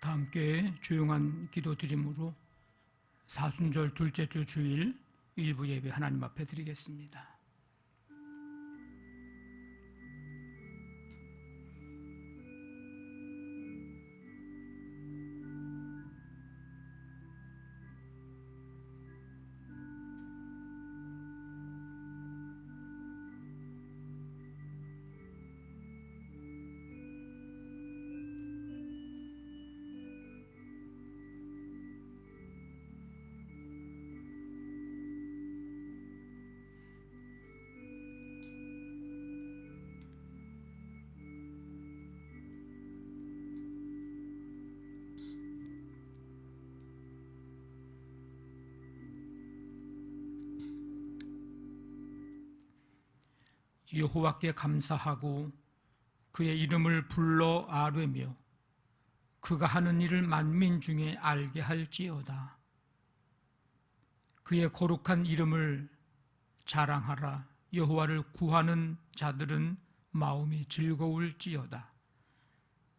다 함께 조용한 기도 드림으로 사순절 둘째 주 주일 일부 예배 하나님 앞에 드리겠습니다. 여호와께 감사하고 그의 이름을 불러 아뢰며 그가 하는 일을 만민 중에 알게 할지어다. 그의 거룩한 이름을 자랑하라. 여호와를 구하는 자들은 마음이 즐거울지어다.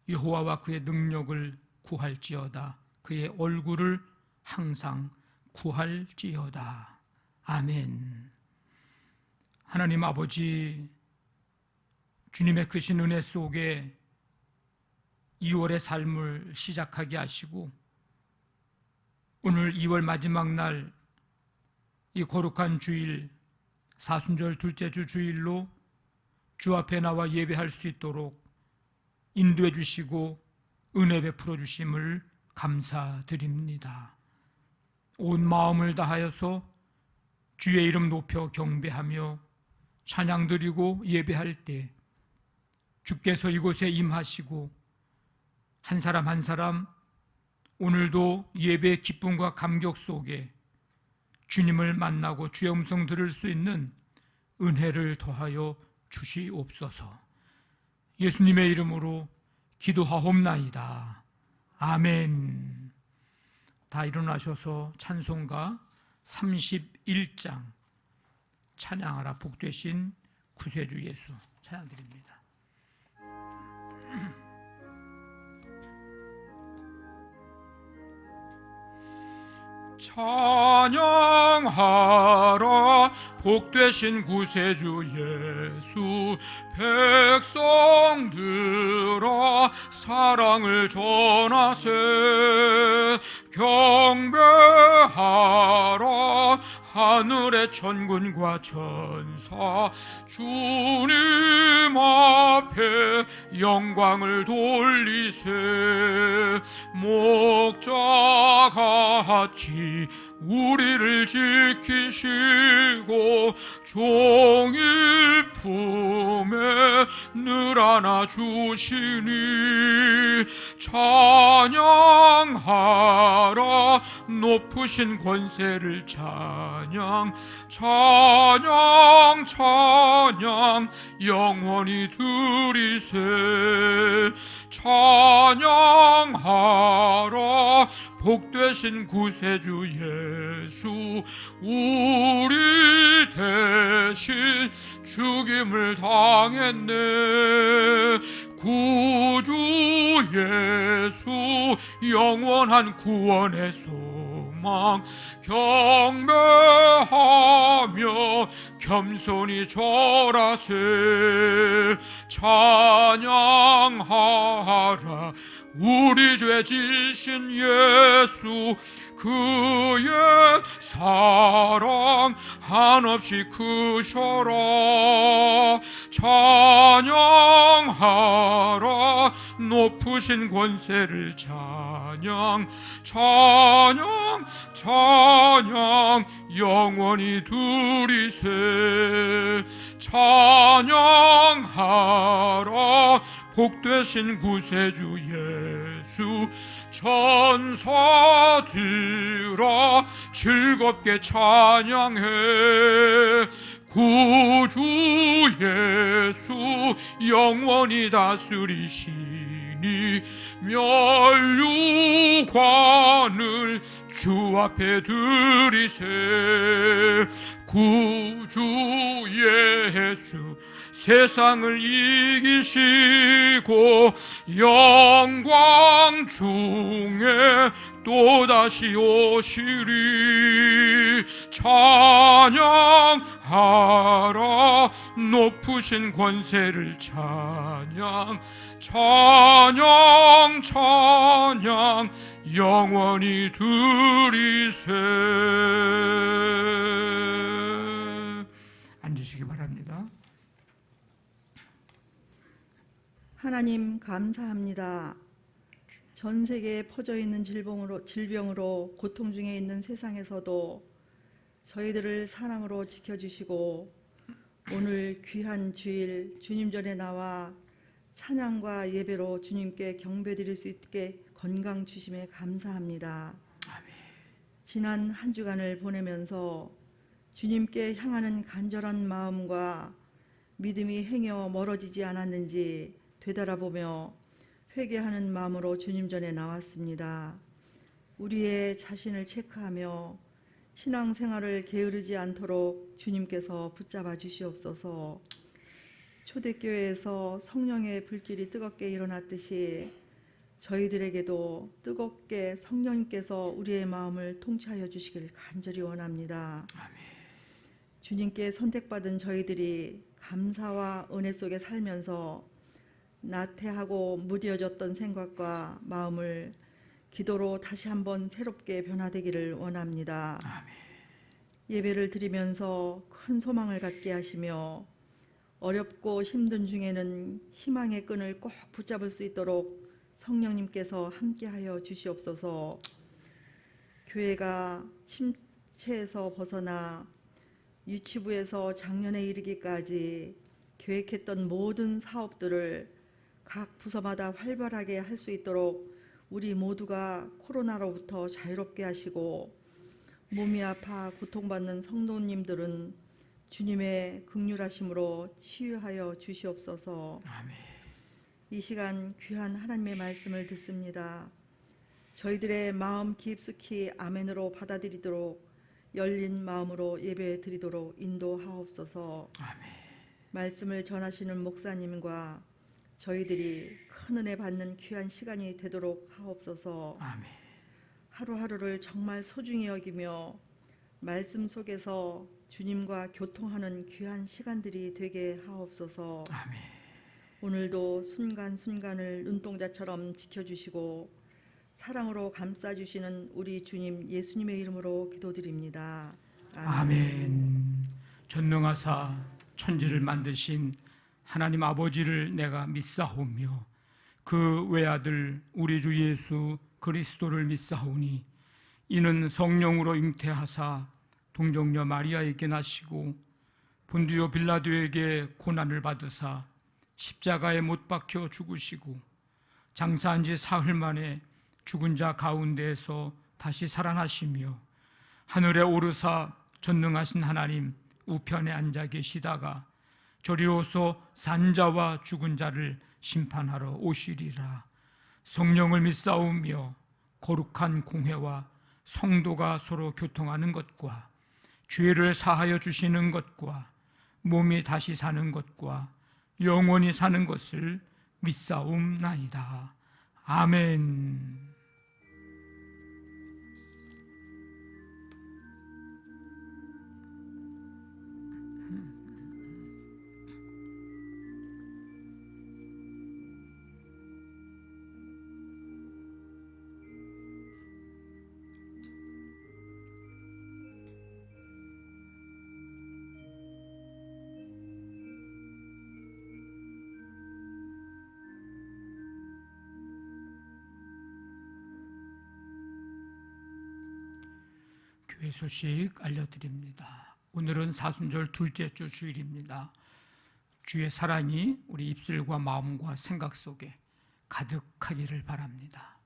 여호와와 그의 능력을 구할지어다. 그의 얼굴을 항상 구할지어다. 아멘. 하나님 아버지, 주님의 크신 은혜 속에 2월의 삶을 시작하게 하시고 오늘 2월 마지막 날 이 거룩한 주일 사순절 둘째 주 주일로 주 앞에 나와 예배할 수 있도록 인도해 주시고 은혜 베풀어 주심을 감사드립니다. 온 마음을 다하여서 주의 이름 높여 경배하며 찬양 드리고 예배할 때 주께서 이곳에 임하시고 한 사람 한 사람 오늘도 예배의 기쁨과 감격 속에 주님을 만나고 주의 음성 들을 수 있는 은혜를 더하여 주시옵소서. 예수님의 이름으로 기도하옵나이다. 아멘. 다 일어나셔서 찬송가 31장 찬양하라 복되신 구세주 예수 찬양드립니다. 찬양하라 복되신 구세주 예수 백성들아 사랑을 전하세 경배하라 하늘의 천군과 천사 주님 앞에 영광을 돌리세 목자같이 우리를 지키시고 종일 품에 늘 안아주시니 찬양하라 높으신 권세를 찬양 찬양 찬양 영원히 드리세 찬양하라 복되신 구세주 예수 우리 대신 죽임을 당했네 구주 예수 영원한 구원의 소망 경배하며 겸손히 절하세 찬양하라 우리 죄 지신 예수 그의 사랑 한없이 크셔라 찬양하라 높으신 권세를 찬양 찬양 찬양 영원히 드리세 찬양하라 복되신 구세주 예수 천사들아 즐겁게 찬양해 구주 예수 영원히 다스리시니 멸류관을 주 앞에 드리세 구주 예수 세상을 이기시고 영광 중에 또다시 오시리. 찬양하라 높으신 권세를 찬양 찬양 찬양 영원히 드리세. 앉으시기 바랍니다. 하나님 감사합니다. 전 세계에 퍼져 있는 질병으로 고통 중에 있는 세상에서도 저희들을 사랑으로 지켜주시고 오늘 귀한 주일 주님 전에 나와 찬양과 예배로 주님께 경배드릴 수 있게 건강 주심에 감사합니다. 아멘. 지난 한 주간을 보내면서 주님께 향하는 간절한 마음과 믿음이 행여 멀어지지 않았는지 되돌아보며 회개하는 마음으로 주님 전에 나왔습니다. 우리의 자신을 체크하며 신앙생활을 게으르지 않도록 주님께서 붙잡아 주시옵소서. 초대교회에서 성령의 불길이 뜨겁게 일어났듯이 저희들에게도 뜨겁게 성령님께서 우리의 마음을 통치하여 주시길 간절히 원합니다. 아멘. 주님께 선택받은 저희들이 감사와 은혜 속에 살면서 나태하고 무뎌졌던 생각과 마음을 기도로 다시 한번 새롭게 변화되기를 원합니다. 아멘. 예배를 드리면서 큰 소망을 갖게 하시며 어렵고 힘든 중에는 희망의 끈을 꼭 붙잡을 수 있도록 성령님께서 함께하여 주시옵소서. 교회가 침체에서 벗어나 유치부에서 작년에 이르기까지 계획했던 모든 사업들을 각 부서마다 활발하게 할 수 있도록 우리 모두가 코로나로부터 자유롭게 하시고, 몸이 아파 고통받는 성도님들은 주님의 긍휼하심으로 치유하여 주시옵소서. 아멘. 이 시간 귀한 하나님의 말씀을 듣습니다. 저희들의 마음 깊숙이 아멘으로 받아들이도록 열린 마음으로 예배 드리도록 인도하옵소서. 아멘. 말씀을 전하시는 목사님과 저희들이 큰 은혜 받는 귀한 시간이 되도록 하옵소서. 아멘. 하루하루를 정말 소중히 여기며 말씀 속에서 주님과 교통하는 귀한 시간들이 되게 하옵소서. 아멘. 오늘도 순간순간을 눈동자처럼 지켜주시고 사랑으로 감싸주시는 우리 주님 예수님의 이름으로 기도드립니다. 아멘. 전능하사 천지를 만드신 하나님 아버지를 내가 믿사오며 그 외아들 우리 주 예수 그리스도를 믿사오니 이는 성령으로 잉태하사 동정녀 마리아에게 나시고 본디오 빌라도에게 고난을 받으사 십자가에 못 박혀 죽으시고 장사한 지 사흘 만에 죽은 자 가운데에서 다시 살아나시며 하늘에 오르사 전능하신 하나님 우편에 앉아 계시다가 저리로서 산자와 죽은 자를 심판하러 오시리라. 성령을 믿사오며 거룩한 공회와 성도가 서로 교통하는 것과 죄를 사하여 주시는 것과 몸이 다시 사는 것과 영원히 사는 것을 믿사옵나이다. 아멘. 교회 소식 알려드립니다. 오늘은 사순절 둘째 주 주일입니다. 주의 사랑이 우리 입술과 마음과 생각 속에 가득하기를 바랍니다.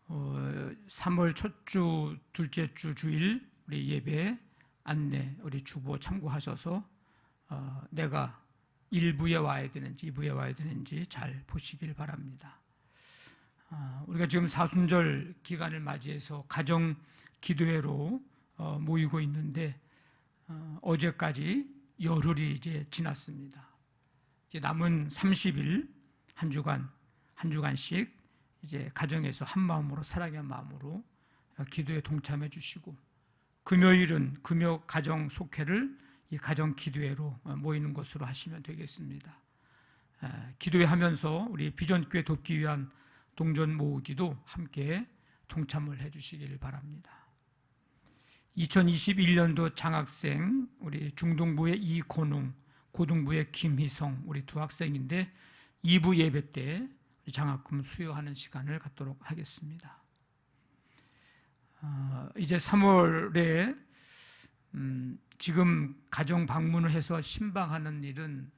3월 첫 주 둘째 주 주일 우리 예배 안내 우리 주보 참고하셔서 내가 1부에 와야 되는지 2부에 와야 되는지 잘 보시길 바랍니다. 우리가 지금 사순절 기간을 맞이해서 가정 기도회로 모이고 있는데 어제까지 열흘이 이제 지났습니다. 이제 남은 30일 한 주간씩 이제 가정에서 한 마음으로 사랑의 마음으로 기도에 동참해 주시고, 금요일은 금요 가정 속회를 이 가정 기도회로 모이는 것으로 하시면 되겠습니다. 기도회 하면서 우리 비전교회 돕기 위한 동전 모으기도 함께 동참을 해 주시기를 바랍니다. 2021년도 장학생 우리 중등부의 이권웅, 고등부의 김희성 우리 두 학생인데 2부 예배 때 장학금 수여하는 시간을 갖도록 하겠습니다. 이제 3월에 지금 가정 방문을 해서 신방하는 일은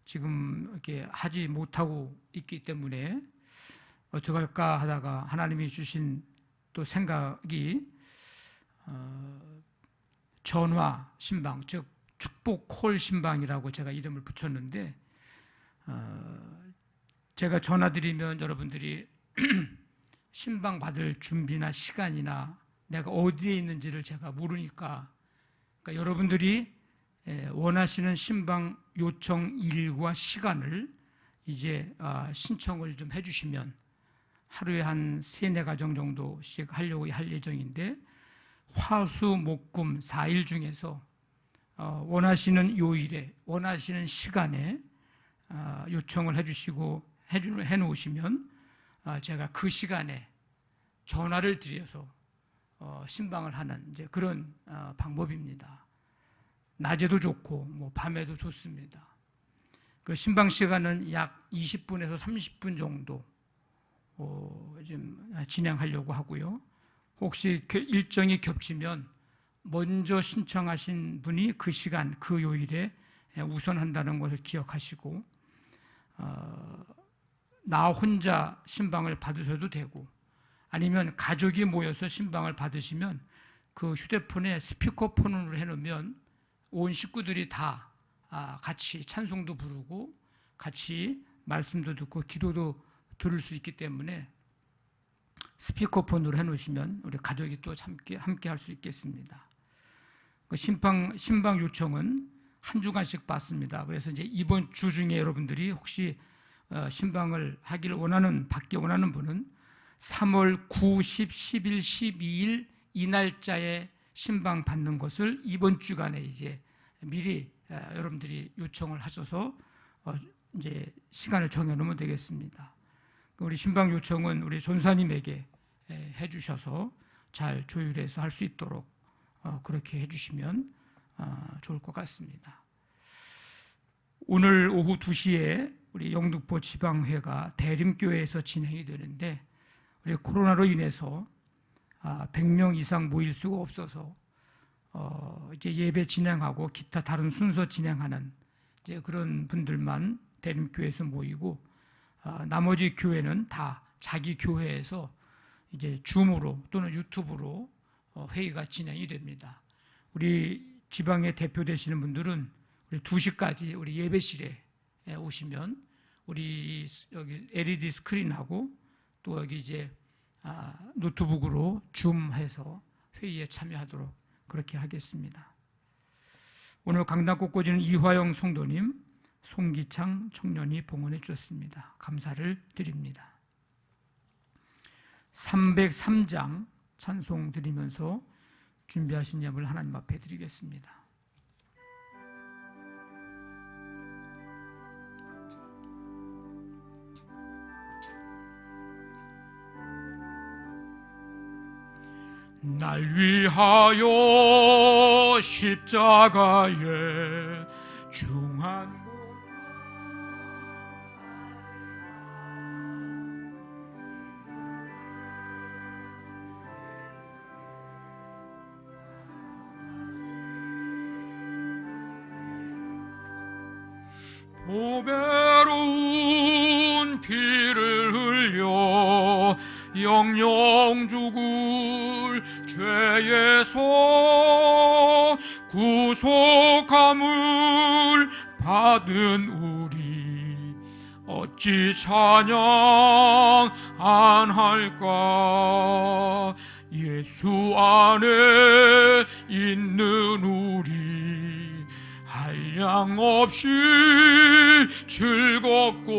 지금 이렇게 하지 못하고 있기 때문에 어떻게 할까 하다가 하나님이 주신 또 생각이 전화 신방, 즉 축복 콜 신방이라고 제가 이름을 붙였는데, 제가 전화 드리면 여러분들이 신방 받을 준비나 시간이나 내가 어디에 있는지를 제가 모르니까, 그러니까 여러분들이 원하시는 신방 요청 일과 시간을 이제 신청을 좀 해주시면 하루에 한 3-4가정 정도씩 하려고 할 예정인데, 화수 목금 4일 중에서 원하시는 요일에 원하시는 시간에 요청을 해주시고 해놓으시면 제가 그 시간에 전화를 드려서 신방을 하는 이제 그런 방법입니다. 낮에도 좋고 뭐 밤에도 좋습니다. 그 신방 시간은 약 20분에서 30분 정도 좀 진행하려고 하고요. 혹시 일정이 겹치면 먼저 신청하신 분이 그 시간, 그 요일에 우선한다는 것을 기억하시고, 나 혼자 신방을 받으셔도 되고, 아니면 가족이 모여서 신방을 받으시면 그 휴대폰에 스피커폰으로 해놓으면 온 식구들이 다 같이 찬송도 부르고 같이 말씀도 듣고 기도도 들을 수 있기 때문에 스피커폰으로 해놓으시면 우리 가족이 또 함께 할 수 있겠습니다. 그 신방 요청은 한 주간씩 받습니다. 그래서 이제 이번 주 중에 여러분들이 혹시 신방을 받기 원하는 분은 3월 9, 10, 11, 12일 이 날짜에 신방 받는 것을 이번 주간에 이제 미리 여러분들이 요청을 하셔서 이제 시간을 정해놓으면 되겠습니다. 우리 신방 요청은 우리 전사님에게 해주셔서 잘 조율해서 할 수 있도록 그렇게 해주시면 좋을 것 같습니다. 오늘 오후 2시에 우리 영등포 지방회가 대림교회에서 진행이 되는데, 우리 코로나로 인해서 100명 이상 모일 수가 없어서 이제 예배 진행하고 기타 다른 순서 진행하는 이제 그런 분들만 대림교회에서 모이고, 나머지 교회는 다 자기 교회에서 이제 줌으로 또는 유튜브로 회의가 진행이 됩니다. 우리 지방에 대표되시는 분들은 우리 2시까지 우리 예배실에 오시면 우리 여기 LED 스크린하고 또 여기 이제 노트북으로 줌해서 회의에 참여하도록 그렇게 하겠습니다. 오늘 강단 꽃꽂이는 이화영 성도님, 송기창 청년이 봉헌해 주셨습니다. 감사를 드립니다. 303장 찬송 드리면서 준비하신 예물 하나님 앞에 드리겠습니다. 날 위하여 십자가에 중한 보배로운 피를 흘려 영영 죽을 죄에서 구속함을 받은 우리 어찌 찬양 안 할까. 예수 안에 있는 우리 한량없이 즐겁고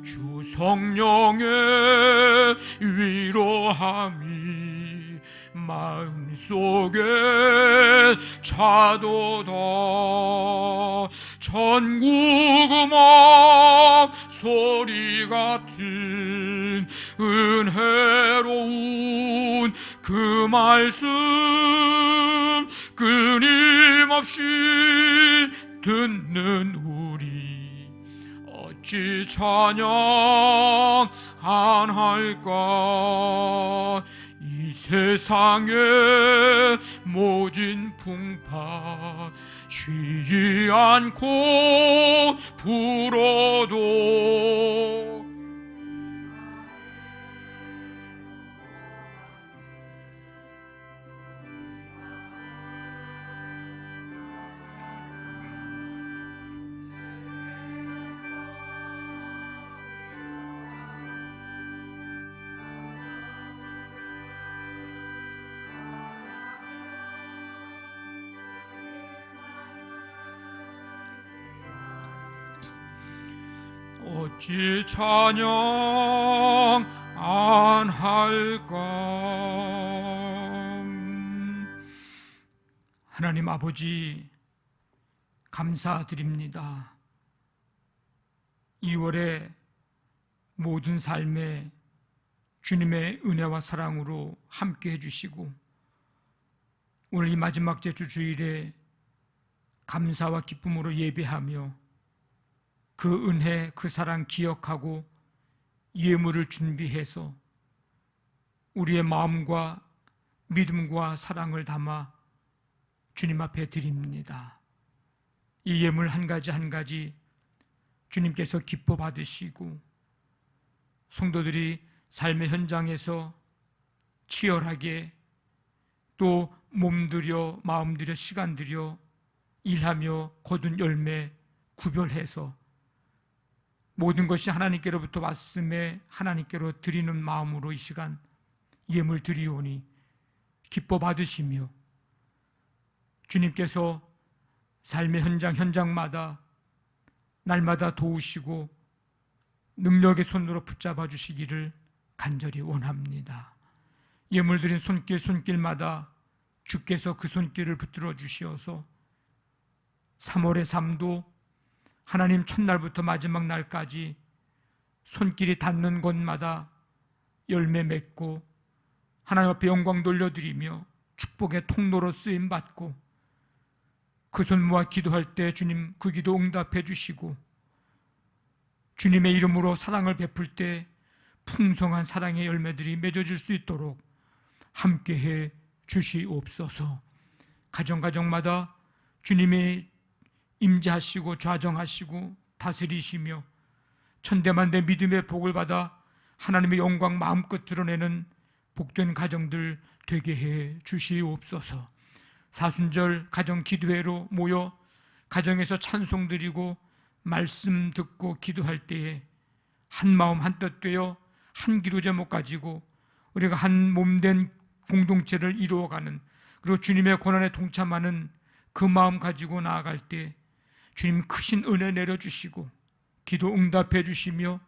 주 성령의 위로함이 마음속에 차도다. 천국 음악 소리 같은 은혜로운 그 말씀 끊임없이 듣는 우리 어찌 찬양 안 할까. 이 세상의 모진 풍파 쉬지 않고 불어도 어찌 찬양 안 할까. 하나님 아버지 감사드립니다. 2월의 모든 삶에 주님의 은혜와 사랑으로 함께 해주시고 오늘 이 마지막 제주 주일에 감사와 기쁨으로 예배하며 그 은혜, 그 사랑 기억하고 예물을 준비해서 우리의 마음과 믿음과 사랑을 담아 주님 앞에 드립니다. 이 예물 한 가지 한 가지 주님께서 기뻐 받으시고 성도들이 삶의 현장에서 치열하게 또 몸들여 마음들여 시간들여 일하며 거둔 열매 구별해서 모든 것이 하나님께로부터 왔음에 하나님께로 드리는 마음으로 이 시간 예물 드리오니 기뻐 받으시며 주님께서 삶의 현장마다 날마다 도우시고 능력의 손으로 붙잡아 주시기를 간절히 원합니다. 예물 드린 손길마다 주께서 그 손길을 붙들어 주시어서 3월의 삶도 하나님 첫날부터 마지막 날까지 손길이 닿는 곳마다 열매 맺고 하나님 앞에 영광 돌려드리며 축복의 통로로 쓰임받고 그 손 모아 기도할 때 주님 그 기도 응답해 주시고 주님의 이름으로 사랑을 베풀 때 풍성한 사랑의 열매들이 맺어질 수 있도록 함께해 주시옵소서. 가정마다 주님의 임재하시고 좌정하시고 다스리시며 천대만대 믿음의 복을 받아 하나님의 영광 마음껏 드러내는 복된 가정들 되게 해 주시옵소서. 사순절 가정 기도회로 모여 가정에서 찬송 드리고 말씀 듣고 기도할 때에 한 마음 한 뜻 되어 한 기도 제목 가지고 우리가 한 몸된 공동체를 이루어가는 그리고 주님의 고난에 동참하는 그 마음 가지고 나아갈 때 주님 크신 은혜 내려주시고 기도 응답해 주시며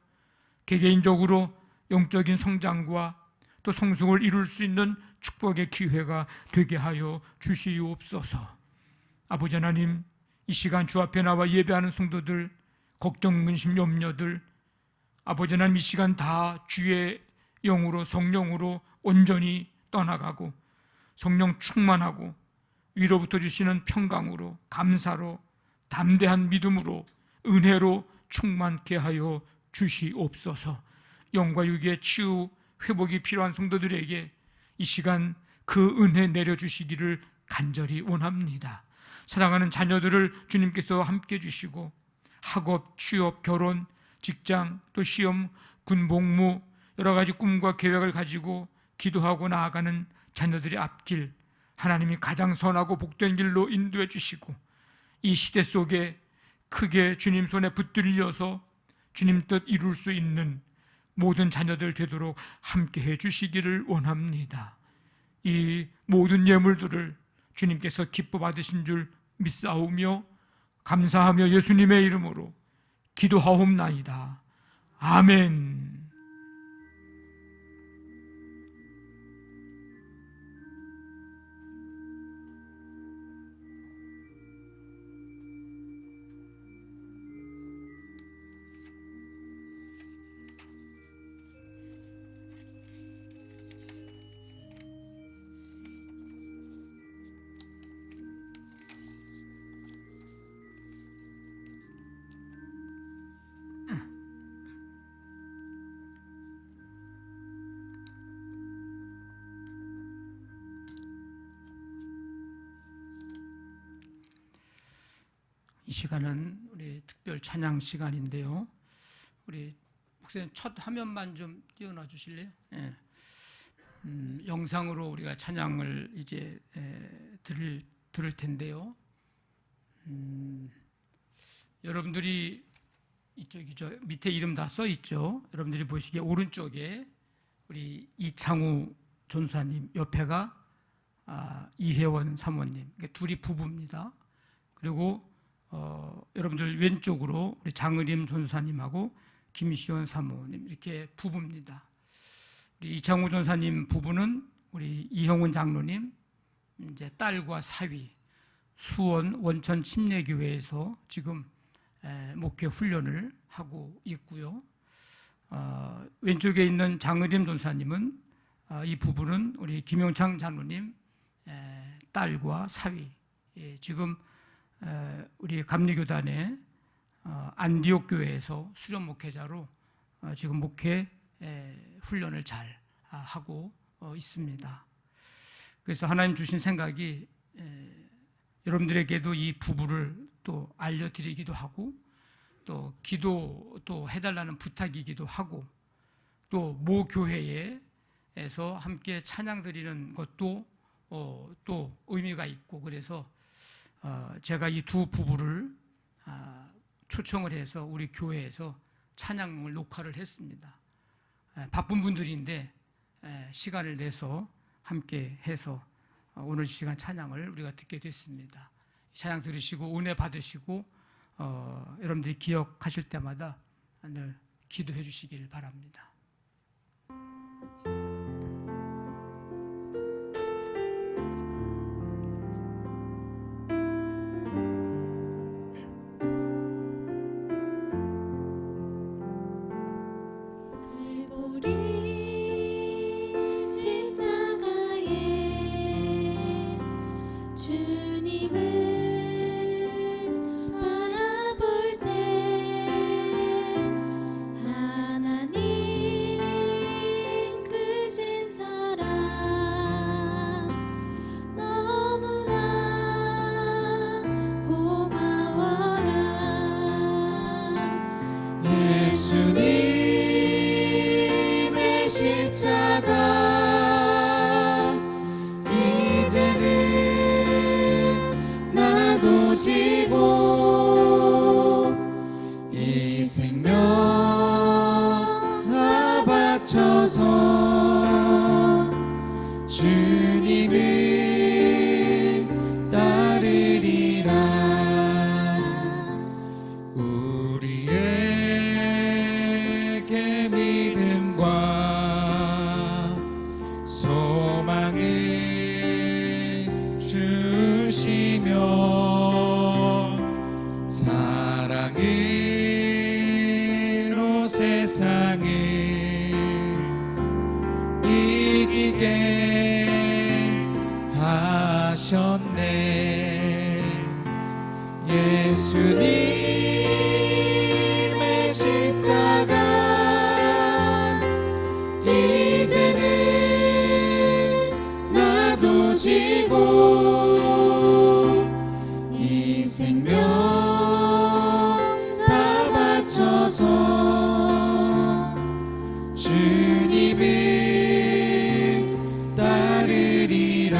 개개인적으로 영적인 성장과 또 성숙을 이룰 수 있는 축복의 기회가 되게 하여 주시옵소서. 아버지 하나님, 이 시간 주 앞에 나와 예배하는 성도들, 걱정, 근심, 염려들 아버지 하나님 이 시간 다 주의 영으로 성령으로 온전히 떠나가고 성령 충만하고 위로부터 주시는 평강으로 감사로 담대한 믿음으로 은혜로 충만케 하여 주시옵소서. 영과 육의 치유 회복이 필요한 성도들에게 이 시간 그 은혜 내려주시기를 간절히 원합니다. 사랑하는 자녀들을 주님께서 함께 주시고 학업, 취업, 결혼, 직장, 또 시험, 군복무 여러 가지 꿈과 계획을 가지고 기도하고 나아가는 자녀들의 앞길 하나님이 가장 선하고 복된 길로 인도해 주시고 이 시대 속에 크게 주님 손에 붙들려서 주님 뜻 이룰 수 있는 모든 자녀들 되도록 함께 해주시기를 원합니다. 이 모든 예물들을 주님께서 기뻐 받으신 줄 믿사오며 감사하며 예수님의 이름으로 기도하옵나이다. 아멘. 이 시간은 우리 특별 찬양 시간인데요. 우리 목사님 첫 화면만 좀 띄워놔 주실래요? 예. 영상으로 우리가 찬양을 이제 들을 텐데요. 여러분들이 이쪽이 저 밑에 이름 다 써 있죠. 여러분들이 보시기에 오른쪽에 우리 이창우 전사님, 옆에가 이혜원 사모님, 둘이 부부입니다. 그리고 여러분들 왼쪽으로 우리 장의림 전사님하고 김시원 사모님 이렇게 부부입니다. 우리 이창우 전사님 부부는 우리 이형훈 장로님 이제 딸과 사위 수원 원천 침례교회에서 지금 목회 훈련을 하고 있고요. 왼쪽에 있는 장의림 전사님은 이 부부는 우리 김용창 장로님 딸과 사위 지금 우리 감리교단의 안디옥 교회에서 수련 목회자로 지금 목회 훈련을 잘 하고 있습니다. 그래서 하나님 주신 생각이 여러분들에게도 이 부부를 또 알려드리기도 하고 또 기도도 해달라는 부탁이기도 하고 또 모 교회에서 함께 찬양 드리는 것도 또 의미가 있고 그래서 제가 이 두 부부를 초청을 해서 우리 교회에서 찬양을 녹화를 했습니다. 바쁜 분들인데 시간을 내서 함께 해서 오늘 시간 찬양을 우리가 듣게 됐습니다. 찬양 들으시고 은혜 받으시고 여러분들이 기억하실 때마다 늘 기도해 주시길 바랍니다. 예수님의 십자가 이제는 나도 지고 이 생명 다 바쳐서 주님을 따르리라.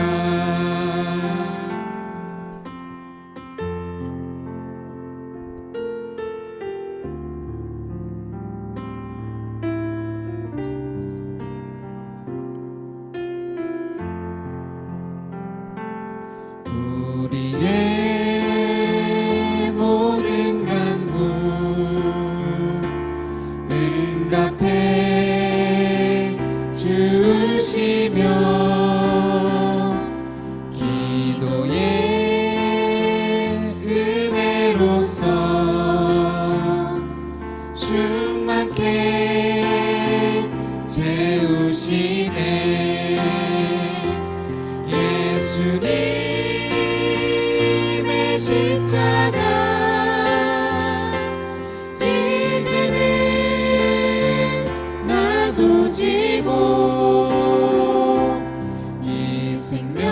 십자가 이제는 나도 지고 이 생명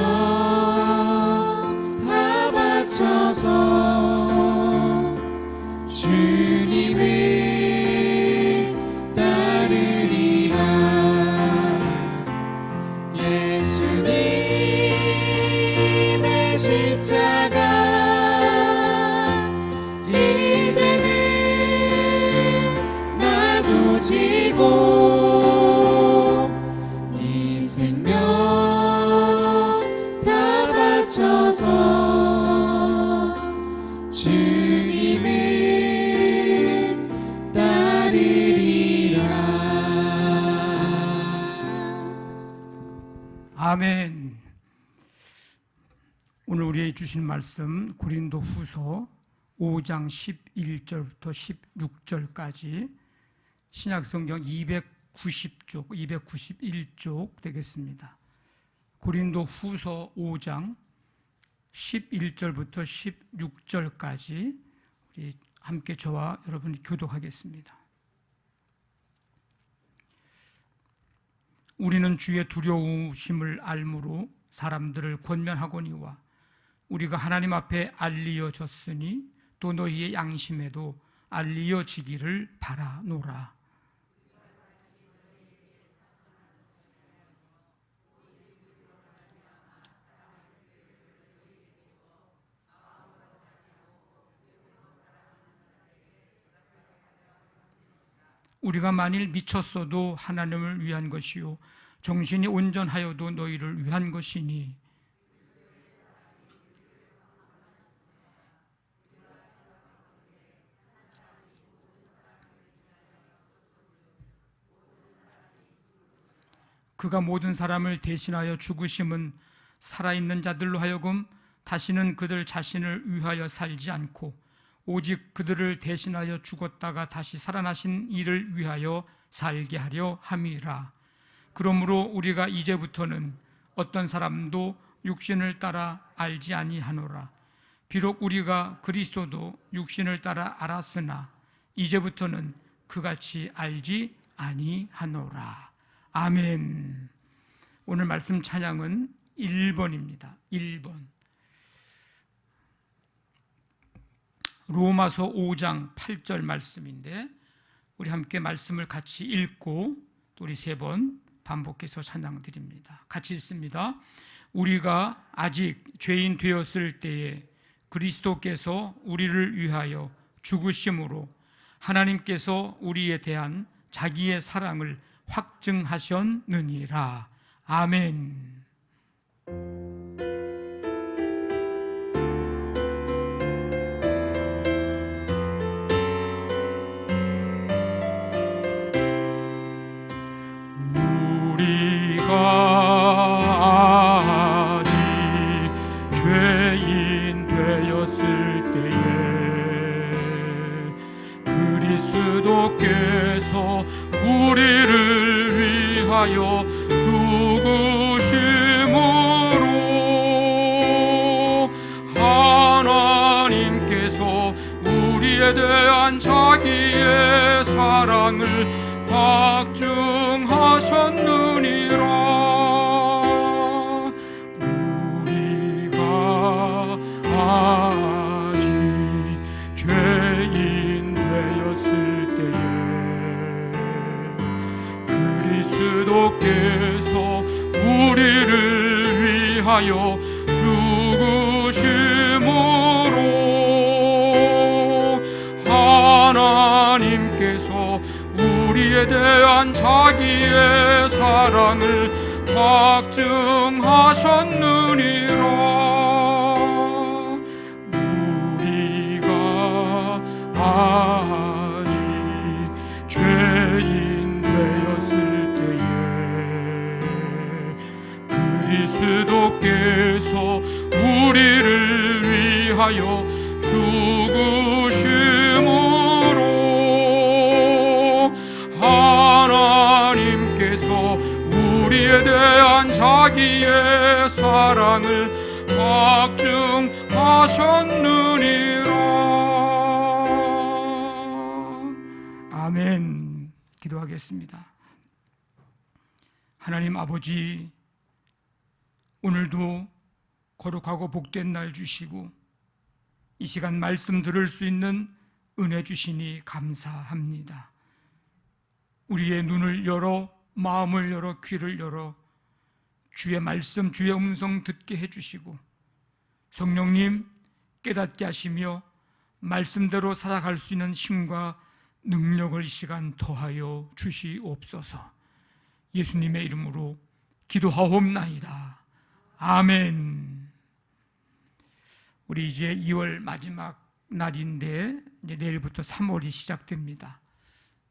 다 바쳐서 주님을 따르리라. 예수님의 십자가 이제는 나도 지고 이 생명 다 바쳐서 주님을 따르리라. 아멘. 오늘 우리에게 주신 말씀 고린도후서 5장 11절부터 16절까지 신약성경 290쪽, 291쪽 되겠습니다. 고린도후서 5장 11절부터 16절까지 우리 함께 저와 여러분이 교독하겠습니다. 우리는 주의 두려우심을 알므로 사람들을 권면하거니와 우리가 하나님 앞에 알리어졌으니 또 너희의 양심에도 알리어지기를 바라노라. 우리가 만일 미쳤어도 하나님을 위한 것이요 정신이 온전하여도 너희를 위한 것이니 그가 모든 사람을 대신하여 죽으심은 살아있는 자들로 하여금 다시는 그들 자신을 위하여 살지 않고 오직 그들을 대신하여 죽었다가 다시 살아나신 이를 위하여 살게 하려 함이라. 그러므로 우리가 이제부터는 어떤 사람도 육신을 따라 알지 아니하노라. 비록 우리가 그리스도도 육신을 따라 알았으나 이제부터는 그같이 알지 아니하노라. 아멘. 오늘 말씀 찬양은 1번입니다. 1번. 로마서 5장 8절 말씀인데 우리 함께 말씀을 같이 읽고 또 우리 3번 반복해서 찬양 드립니다. 같이 읽습니다. 우리가 아직 죄인 되었을 때에 그리스도께서 우리를 위하여 죽으심으로 하나님께서 우리에 대한 자기의 사랑을 확증하셨느니라. 아멘. 우리가 아직 죄인 되었을 때에 그리스도께서 우리를 위하여 죽으심으로 하나님께서 우리에 대한 자기의 사랑을 확증하셨느니라. 우리가 아직 죄인 되었을 때에 그리스도께서 우리를 위하여 죽으심으로 하나님께서 우리에 대한 자기의 사랑을 확증하셨느니라. 우리가 아직 죄인 되었을 때에 그리스도께서 우리를 위하여 죽으심으로 하나님께서 우리에 대한 자기의 사랑을 확증하셨느니라. 하셨느니라. 아멘. 기도하겠습니다. 하나님 아버지, 오늘도 거룩하고 복된 날 주시고 이 시간 말씀 들을 수 있는 은혜 주시니 감사합니다. 우리의 눈을 열어, 마음을 열어, 귀를 열어 주의 말씀, 주의 음성 듣게 해주시고 성령님 깨닫게 하시며 말씀대로 살아갈 수 있는 힘과 능력을 이 시간 더하여 주시옵소서. 예수님의 이름으로 기도하옵나이다. 아멘. 우리 이제 2월 마지막 날인데 이제 내일부터 3월이 시작됩니다.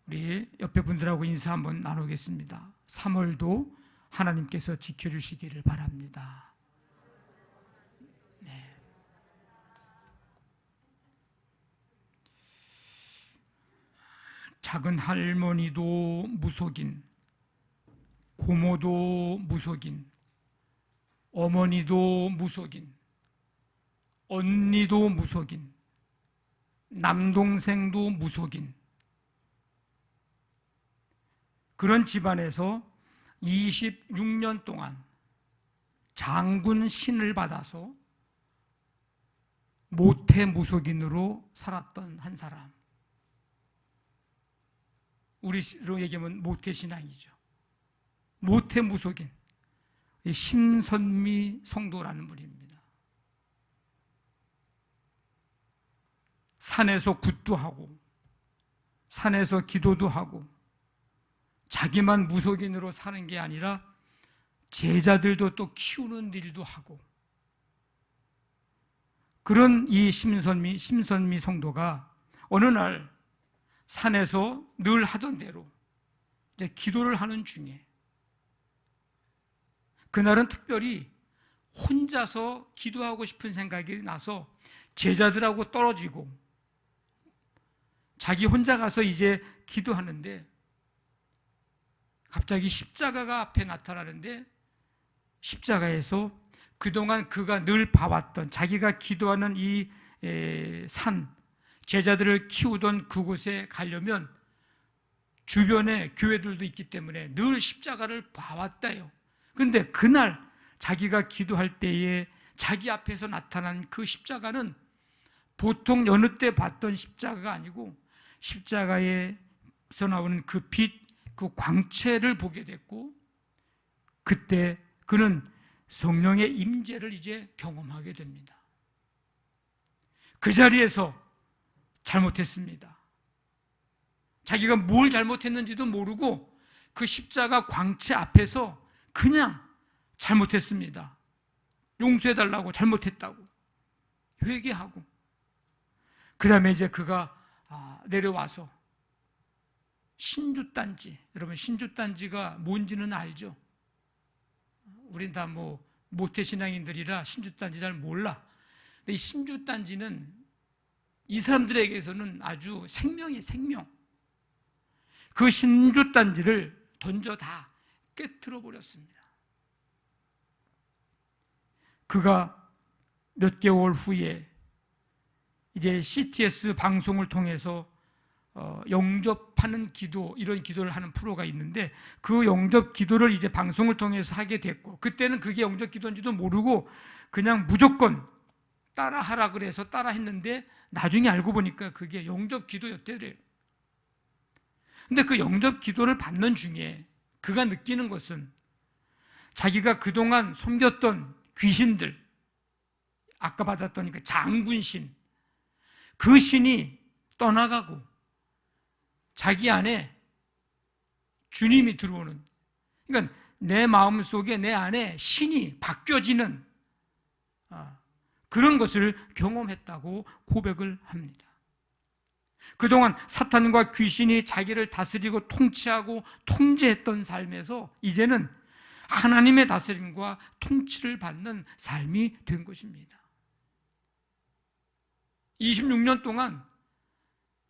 우리 옆에 분들하고 인사 한번 나누겠습니다. 3월도 하나님께서 지켜주시기를 바랍니다. 네. 작은 할머니도 무속인, 고모도 무속인, 어머니도 무속인, 언니도 무속인, 남동생도 무속인, 그런 집안에서 26년 동안 장군 신을 받아서 모태 무속인으로 살았던 한 사람, 우리로 얘기하면 모태신앙이죠. 모태 무속인 심선미 성도라는 분입니다. 산에서 굿도 하고 산에서 기도도 하고 자기만 무속인으로 사는 게 아니라 제자들도 또 키우는 일도 하고, 그런 이 심선미 성도가 어느 날 산에서 늘 하던 대로 이제 기도를 하는 중에 그날은 특별히 혼자서 기도하고 싶은 생각이 나서 제자들하고 떨어지고 자기 혼자 가서 이제 기도하는데 갑자기 십자가가 앞에 나타나는데 십자가에서 그동안 그가 늘 봐왔던 자기가 기도하는 이 산, 제자들을 키우던 그곳에 가려면 주변에 교회들도 있기 때문에 늘 십자가를 봐왔다요. 근데 그날 자기가 기도할 때에 자기 앞에서 나타난 그 십자가는 보통 여느 때 봤던 십자가가 아니고 십자가에서 나오는 그 빛, 그 광채를 보게 됐고, 그때 그는 성령의 임재를 이제 경험하게 됩니다. 그 자리에서 잘못했습니다. 자기가 뭘 잘못했는지도 모르고 그 십자가 광채 앞에서 그냥 잘못했습니다. 용서해달라고, 잘못했다고 회개하고, 그 다음에 이제 그가 내려와서 신주단지, 여러분 신주단지가 뭔지는 알죠? 우린 다 모태신앙인들이라 신주단지 잘 몰라. 근데 이 신주단지는 이 사람들에게서는 아주 생명이에요, 생명. 그 신주단지를 던져 다 깨트려 버렸습니다. 그가 몇 개월 후에 이제 CTS 방송을 통해서 영접하는 기도, 이런 기도를 하는 프로가 있는데 그 영접 기도를 이제 방송을 통해서 하게 됐고, 그때는 그게 영접 기도인지도 모르고 그냥 무조건 따라하라 그래서 따라했는데 나중에 알고 보니까 그게 영접 기도였대요. 근데 그 영접 기도를 받는 중에 그가 느끼는 것은 자기가 그동안 섬겼던 귀신들, 아까 받았던 그 장군신, 그 신이 떠나가고 자기 안에 주님이 들어오는, 그러니까 내 마음속에, 내 안에 신이 바뀌어지는 그런 것을 경험했다고 고백을 합니다. 그동안 사탄과 귀신이 자기를 다스리고 통치하고 통제했던 삶에서 이제는 하나님의 다스림과 통치를 받는 삶이 된 것입니다. 26년 동안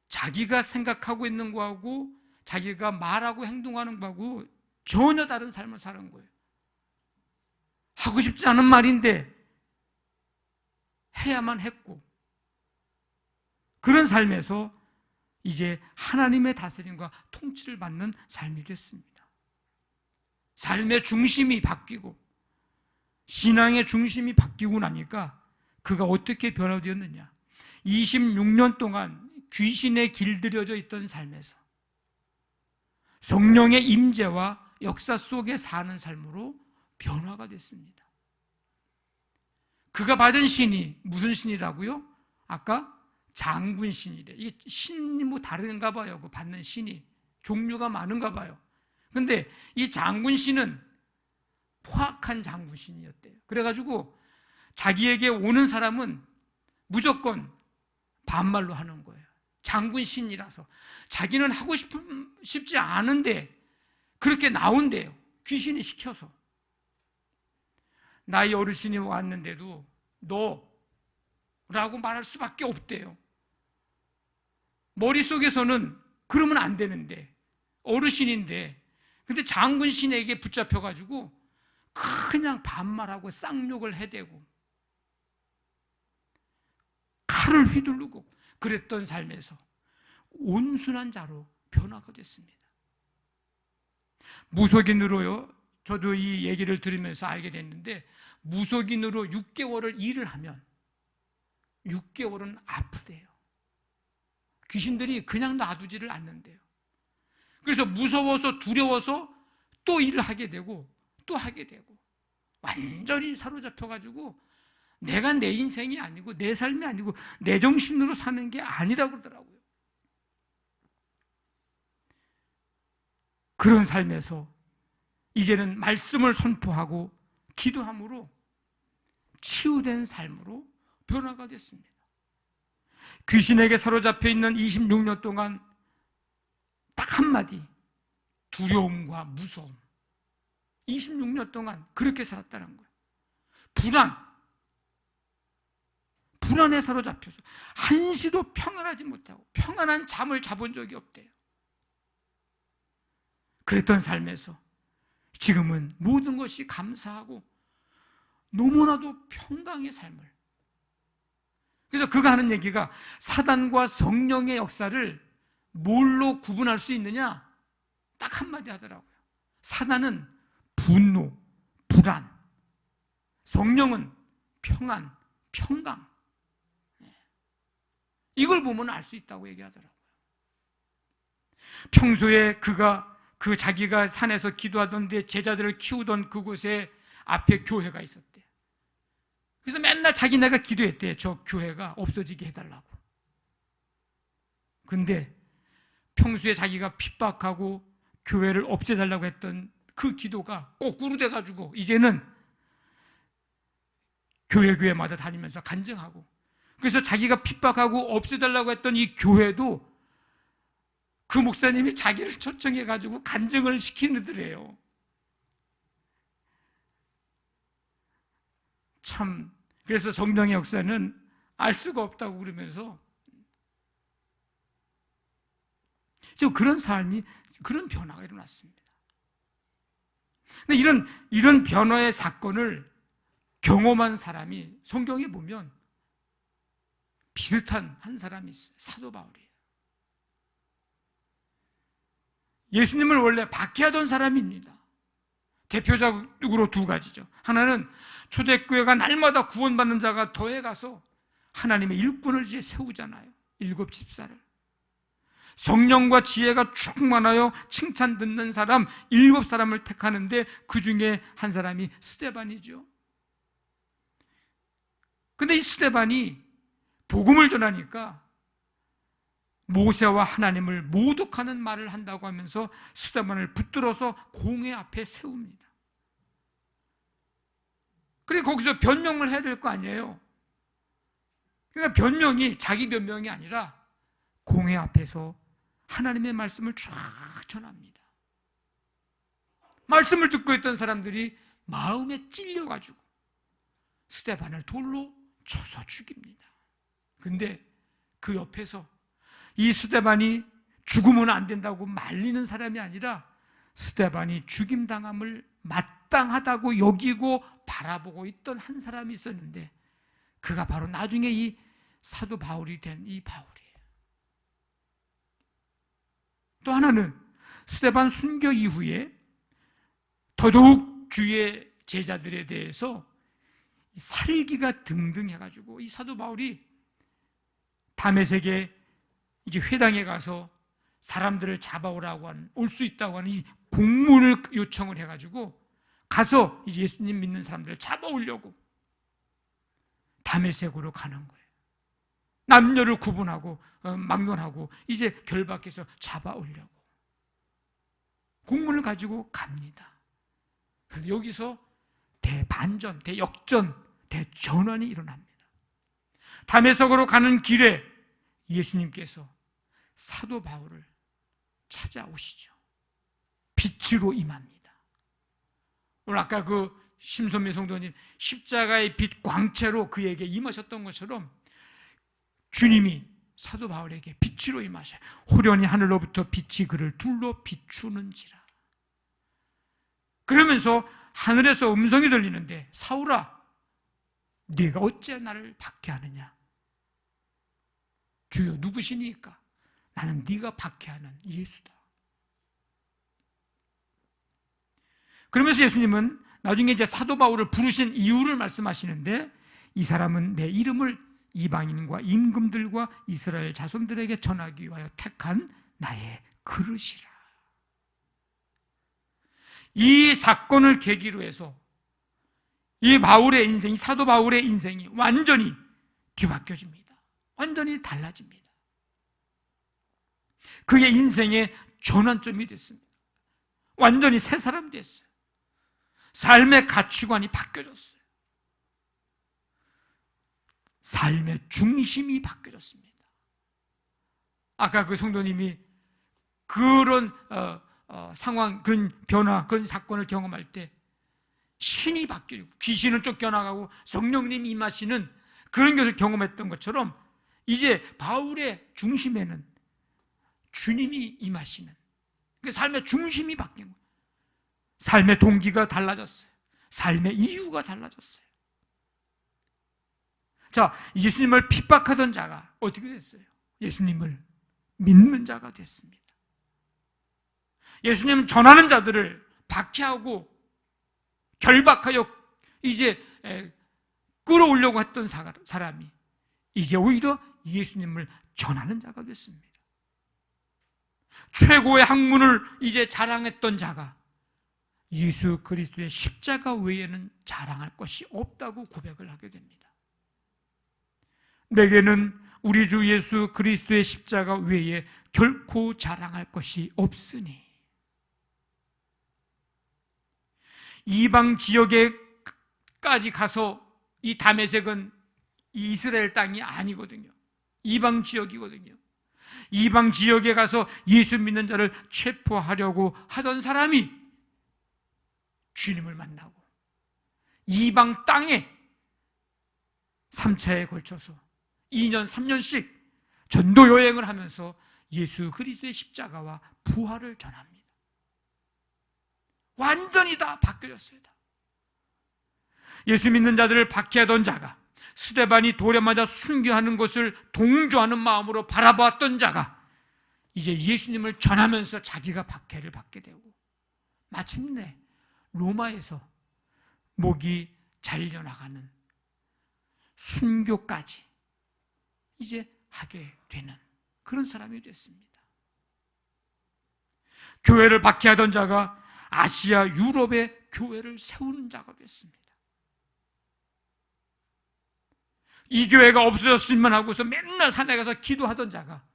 자기가 생각하고 있는 거하고 자기가 말하고 행동하는 거하고 전혀 다른 삶을 사는 거예요. 하고 싶지 않은 말인데 해야만 했고, 그런 삶에서 이제 하나님의 다스림과 통치를 받는 삶이 됐습니다. 삶의 중심이 바뀌고 신앙의 중심이 바뀌고 나니까 그가 어떻게 변화되었느냐? 26년 동안 귀신에 길들여져 있던 삶에서 성령의 임재와 역사 속에 사는 삶으로 변화가 됐습니다. 그가 받은 신이 무슨 신이라고요? 아까 장군 신이래. 이게 신이 뭐 다른가 봐요. 그 받는 신이 종류가 많은가 봐요. 근데 이 장군 신은 포악한 장군 신이었대요. 그래가지고 자기에게 오는 사람은 무조건 반말로 하는 거예요. 장군 신이라서 자기는 하고 싶지 않은데 그렇게 나온대요. 귀신이 시켜서. 나이 어르신이 왔는데도 너라고 말할 수밖에 없대요. 머릿속에서는 그러면 안 되는데, 어르신인데, 근데 장군 신에게 붙잡혀가지고 그냥 반말하고 쌍욕을 해대고 칼을 휘두르고 그랬던 삶에서 온순한 자로 변화가 됐습니다. 무속인으로요, 저도 이 얘기를 들으면서 알게 됐는데, 무속인으로 6개월을 일을 하면 6개월은 아프대요. 귀신들이 그냥 놔두지를 않는데요. 그래서 무서워서 두려워서 또 일을 하게 되고 또 하게 되고, 완전히 사로잡혀가지고 내가 내 인생이 아니고 내 삶이 아니고 내 정신으로 사는 게 아니라고 그러더라고요. 그런 삶에서 이제는 말씀을 선포하고 기도함으로 치유된 삶으로 변화가 됐습니다. 귀신에게 사로잡혀 있는 26년 동안 딱 한마디, 두려움과 무서움. 26년 동안 그렇게 살았다는 거예요. 불안에 사로잡혀서 한시도 평안하지 못하고 평안한 잠을 자본 적이 없대요. 그랬던 삶에서 지금은 모든 것이 감사하고 너무나도 평강의 삶을. 그래서 그가 하는 얘기가 사단과 성령의 역사를 뭘로 구분할 수 있느냐? 딱 한마디 하더라고요. 사단은 분노, 불안, 성령은 평안, 평강. 이걸 보면 알 수 있다고 얘기하더라고요. 평소에 자기가 산에서 기도하던 데 제자들을 키우던 그곳에 앞에 교회가 있었대. 그래서 맨날 자기네가 기도했대. 저 교회가 없어지게 해달라고. 근데 평소에 자기가 핍박하고 교회를 없애달라고 했던 그 기도가 거꾸로 돼가지고 이제는 교회마다 다니면서 간증하고, 그래서 자기가 핍박하고 없애달라고 했던 이 교회도 그 목사님이 자기를 초청해가지고 간증을 시키더래요. 참, 그래서 성령의 역사는 알 수가 없다고 그러면서 지금 그런 삶이, 그런 변화가 일어났습니다. 근데 이런 변화의 사건을 경험한 사람이 성경에 보면 비슷한 한 사람이 있어요. 사도 바울이에요. 예수님을 원래 박해하던 사람입니다. 대표적으로 두 가지죠. 하나는 초대교회가 날마다 구원받는 자가 더해가서 하나님의 일꾼을 이제 세우잖아요. 7 집사를. 성령과 지혜가 충만하여 칭찬 듣는 사람 7사람을 택하는데 그 중에 한 사람이 스데반이죠. 근데 이 스데반이 복음을 전하니까 모세와 하나님을 모독하는 말을 한다고 하면서 스데반을 붙들어서 공회 앞에 세웁니다. 그리고 거기서 변명을 해야 될 거 아니에요. 그러니까 변명이 자기 변명이 아니라 공회 앞에서 하나님의 말씀을 쫙 전합니다. 말씀을 듣고 있던 사람들이 마음에 찔려가지고 스데반을 돌로 쳐서 죽입니다. 근데 그 옆에서 이 스데반이 죽으면 안 된다고 말리는 사람이 아니라 스데반이 죽임당함을 마땅하다고 여기고 바라보고 있던 한 사람이 있었는데 그가 바로 나중에 이 사도 바울이 된 이 바울이에요. 또 하나는 스데반 순교 이후에 더더욱 주의 제자들에 대해서 살기가 등등해가지고 이 사도 바울이 다메섹에 이제 회당에 가서 사람들을 잡아오라고 하는, 올 수 있다고 하는 이 공문을 요청을 해가지고 가서 이제 예수님 믿는 사람들을 잡아오려고 다메섹으로 가는 거예요. 남녀를 구분하고 막론하고 이제 결박해서 잡아오려고 공문을 가지고 갑니다. 그런데 여기서 대반전, 대역전, 대전환이 일어납니다. 다메섹으로 가는 길에 예수님께서 사도 바울을 찾아오시죠. 빛으로 임합니다. 오늘 아까 그 심선미 성도님 십자가의 빛 광채로 그에게 임하셨던 것처럼 주님이 사도 바울에게 빛으로 임하셔요. 호련히 하늘로부터 빛이 그를 둘러 비추는지라. 그러면서 하늘에서 음성이 들리는데, 사울아, 네가 어째 나를 박해하느냐? 주여, 누구시니까? 나는 네가 박해하는 예수다. 그러면서 예수님은 나중에 이제 사도 바울을 부르신 이유를 말씀하시는데, 이 사람은 내 이름을 이방인과 임금들과 이스라엘 자손들에게 전하기 위하여 택한 나의 그릇이라. 이 사건을 계기로 해서 이 바울의 인생, 이 사도 바울의 인생이 완전히 뒤바뀌어집니다. 완전히 달라집니다. 그의 인생의 전환점이 됐습니다. 완전히 새 사람이 됐어요. 삶의 가치관이 바뀌어졌어요. 삶의 중심이 바뀌어졌습니다. 아까 그 성도님이 그런 상황, 그런 변화, 그런 사건을 경험할 때 신이 바뀌고 귀신은 쫓겨나가고 성령님이 임하시는 그런 것을 경험했던 것처럼 이제 바울의 중심에는 주님이 임하시는, 그 삶의 중심이 바뀐 거예요. 삶의 동기가 달라졌어요. 삶의 이유가 달라졌어요. 자, 예수님을 핍박하던 자가 어떻게 됐어요? 예수님을 믿는 자가 됐습니다. 예수님 전하는 자들을 박해하고 결박하여 이제 끌어오려고 했던 사람이 이제 오히려 예수님을 전하는 자가 됐습니다. 최고의 학문을 이제 자랑했던 자가 예수 그리스도의 십자가 외에는 자랑할 것이 없다고 고백을 하게 됩니다. 내게는 우리 주 예수 그리스도의 십자가 외에 결코 자랑할 것이 없으니. 이방 지역에까지 가서, 이 다메섹은 이스라엘 땅이 아니거든요. 이방 지역이거든요. 이방 지역에 가서 예수 믿는 자를 체포하려고 하던 사람이 주님을 만나고 이방 땅에 3차에 걸쳐서 2년, 3년씩 전도 여행을 하면서 예수 그리스도의 십자가와 부활을 전합니다. 완전히 다 바뀌어졌어요. 예수 믿는 자들을 박해하던 자가, 스데반이 돌에 맞아 순교하는 것을 동조하는 마음으로 바라보았던 자가 이제 예수님을 전하면서 자기가 박해를 받게 되고, 마침내 로마에서 목이 잘려나가는 순교까지 이제 하게 되는 그런 사람이 됐습니다. 교회를 박해하던 자가 아시아, 유럽의 교회를 세우는 자가 됐습니다. 이 교회가 없어졌으면 하고서 맨날 산에 가서 기도하던 자가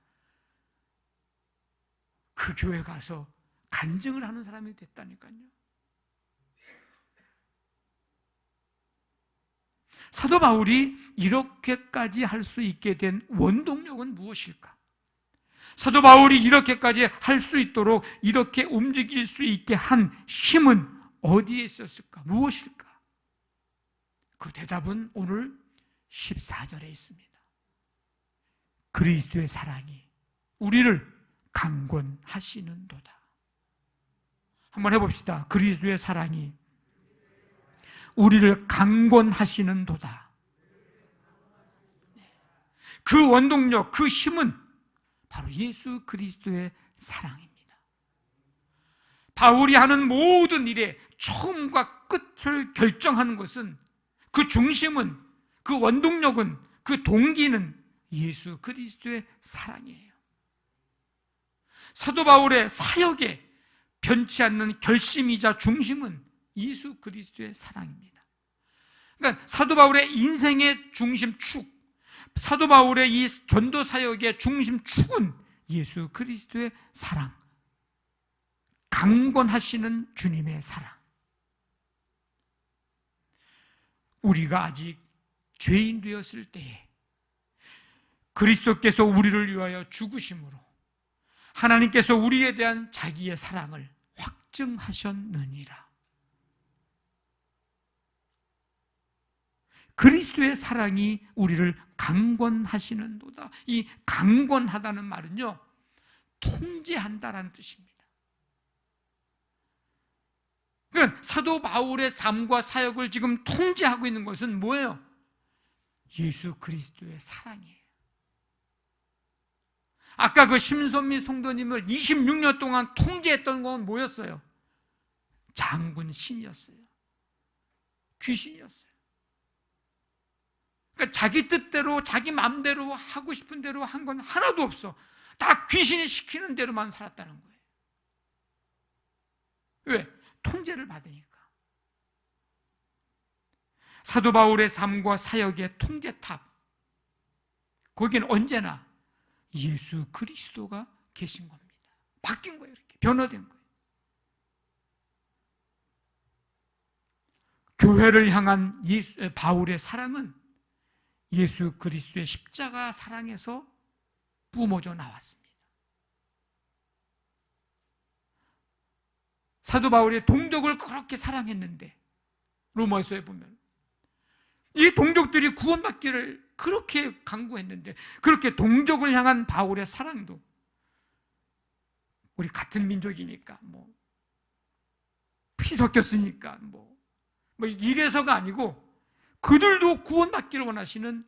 그 교회 가서 간증을 하는 사람이 됐다니까요. 사도 바울이 이렇게까지 할 수 있게 된 원동력은 무엇일까? 사도 바울이 이렇게까지 할 수 있도록 이렇게 움직일 수 있게 한 힘은 어디에 있었을까? 무엇일까? 그 대답은 오늘 14절에 있습니다. 그리스도의 사랑이 우리를 강권하시는도다. 한번 해봅시다. 그리스도의 사랑이 우리를 강권하시는도다. 그 원동력, 그 힘은 바로 예수 그리스도의 사랑입니다. 바울이 하는 모든 일의 처음과 끝을 결정하는 것은, 그 중심은, 그 원동력은, 그 동기는 예수 그리스도의 사랑이에요. 사도 바울의 사역의 변치 않는 결심이자 중심은 예수 그리스도의 사랑입니다. 그러니까 사도 바울의 인생의 중심축, 사도 바울의 이 전도 사역의 중심축은 예수 그리스도의 사랑, 강권하시는 주님의 사랑. 우리가 아직 죄인 되었을 때에 그리스도께서 우리를 위하여 죽으심으로 하나님께서 우리에 대한 자기의 사랑을 확증하셨느니라. 그리스도의 사랑이 우리를 강권하시는도다. 이 강권하다는 말은요, 통제한다라는 뜻입니다. 그러니까 사도 바울의 삶과 사역을 지금 통제하고 있는 것은 뭐예요? 예수 그리스도의 사랑이에요. 아까 그 심선미 성도님을 26년 동안 통제했던 건 뭐였어요? 장군 신이었어요. 귀신이었어요. 그러니까 자기 뜻대로, 자기 마음대로 하고 싶은 대로 한 건 하나도 없어. 다 귀신이 시키는 대로만 살았다는 거예요. 왜? 통제를 받으니까. 사도 바울의 삶과 사역의 통제탑, 거기는 언제나 예수 그리스도가 계신 겁니다. 바뀐 거예요. 이렇게 변화된 거예요. 교회를 향한 바울의 사랑은 예수 그리스도의 십자가 사랑에서 뿜어져 나왔습니다. 사도 바울이 동족을 그렇게 사랑했는데, 로마서에 보면 이 동족들이 구원받기를 그렇게 간구했는데, 그렇게 동족을 향한 바울의 사랑도, 우리 같은 민족이니까 피 섞였으니까 이래서가 아니고, 그들도 구원받기를 원하시는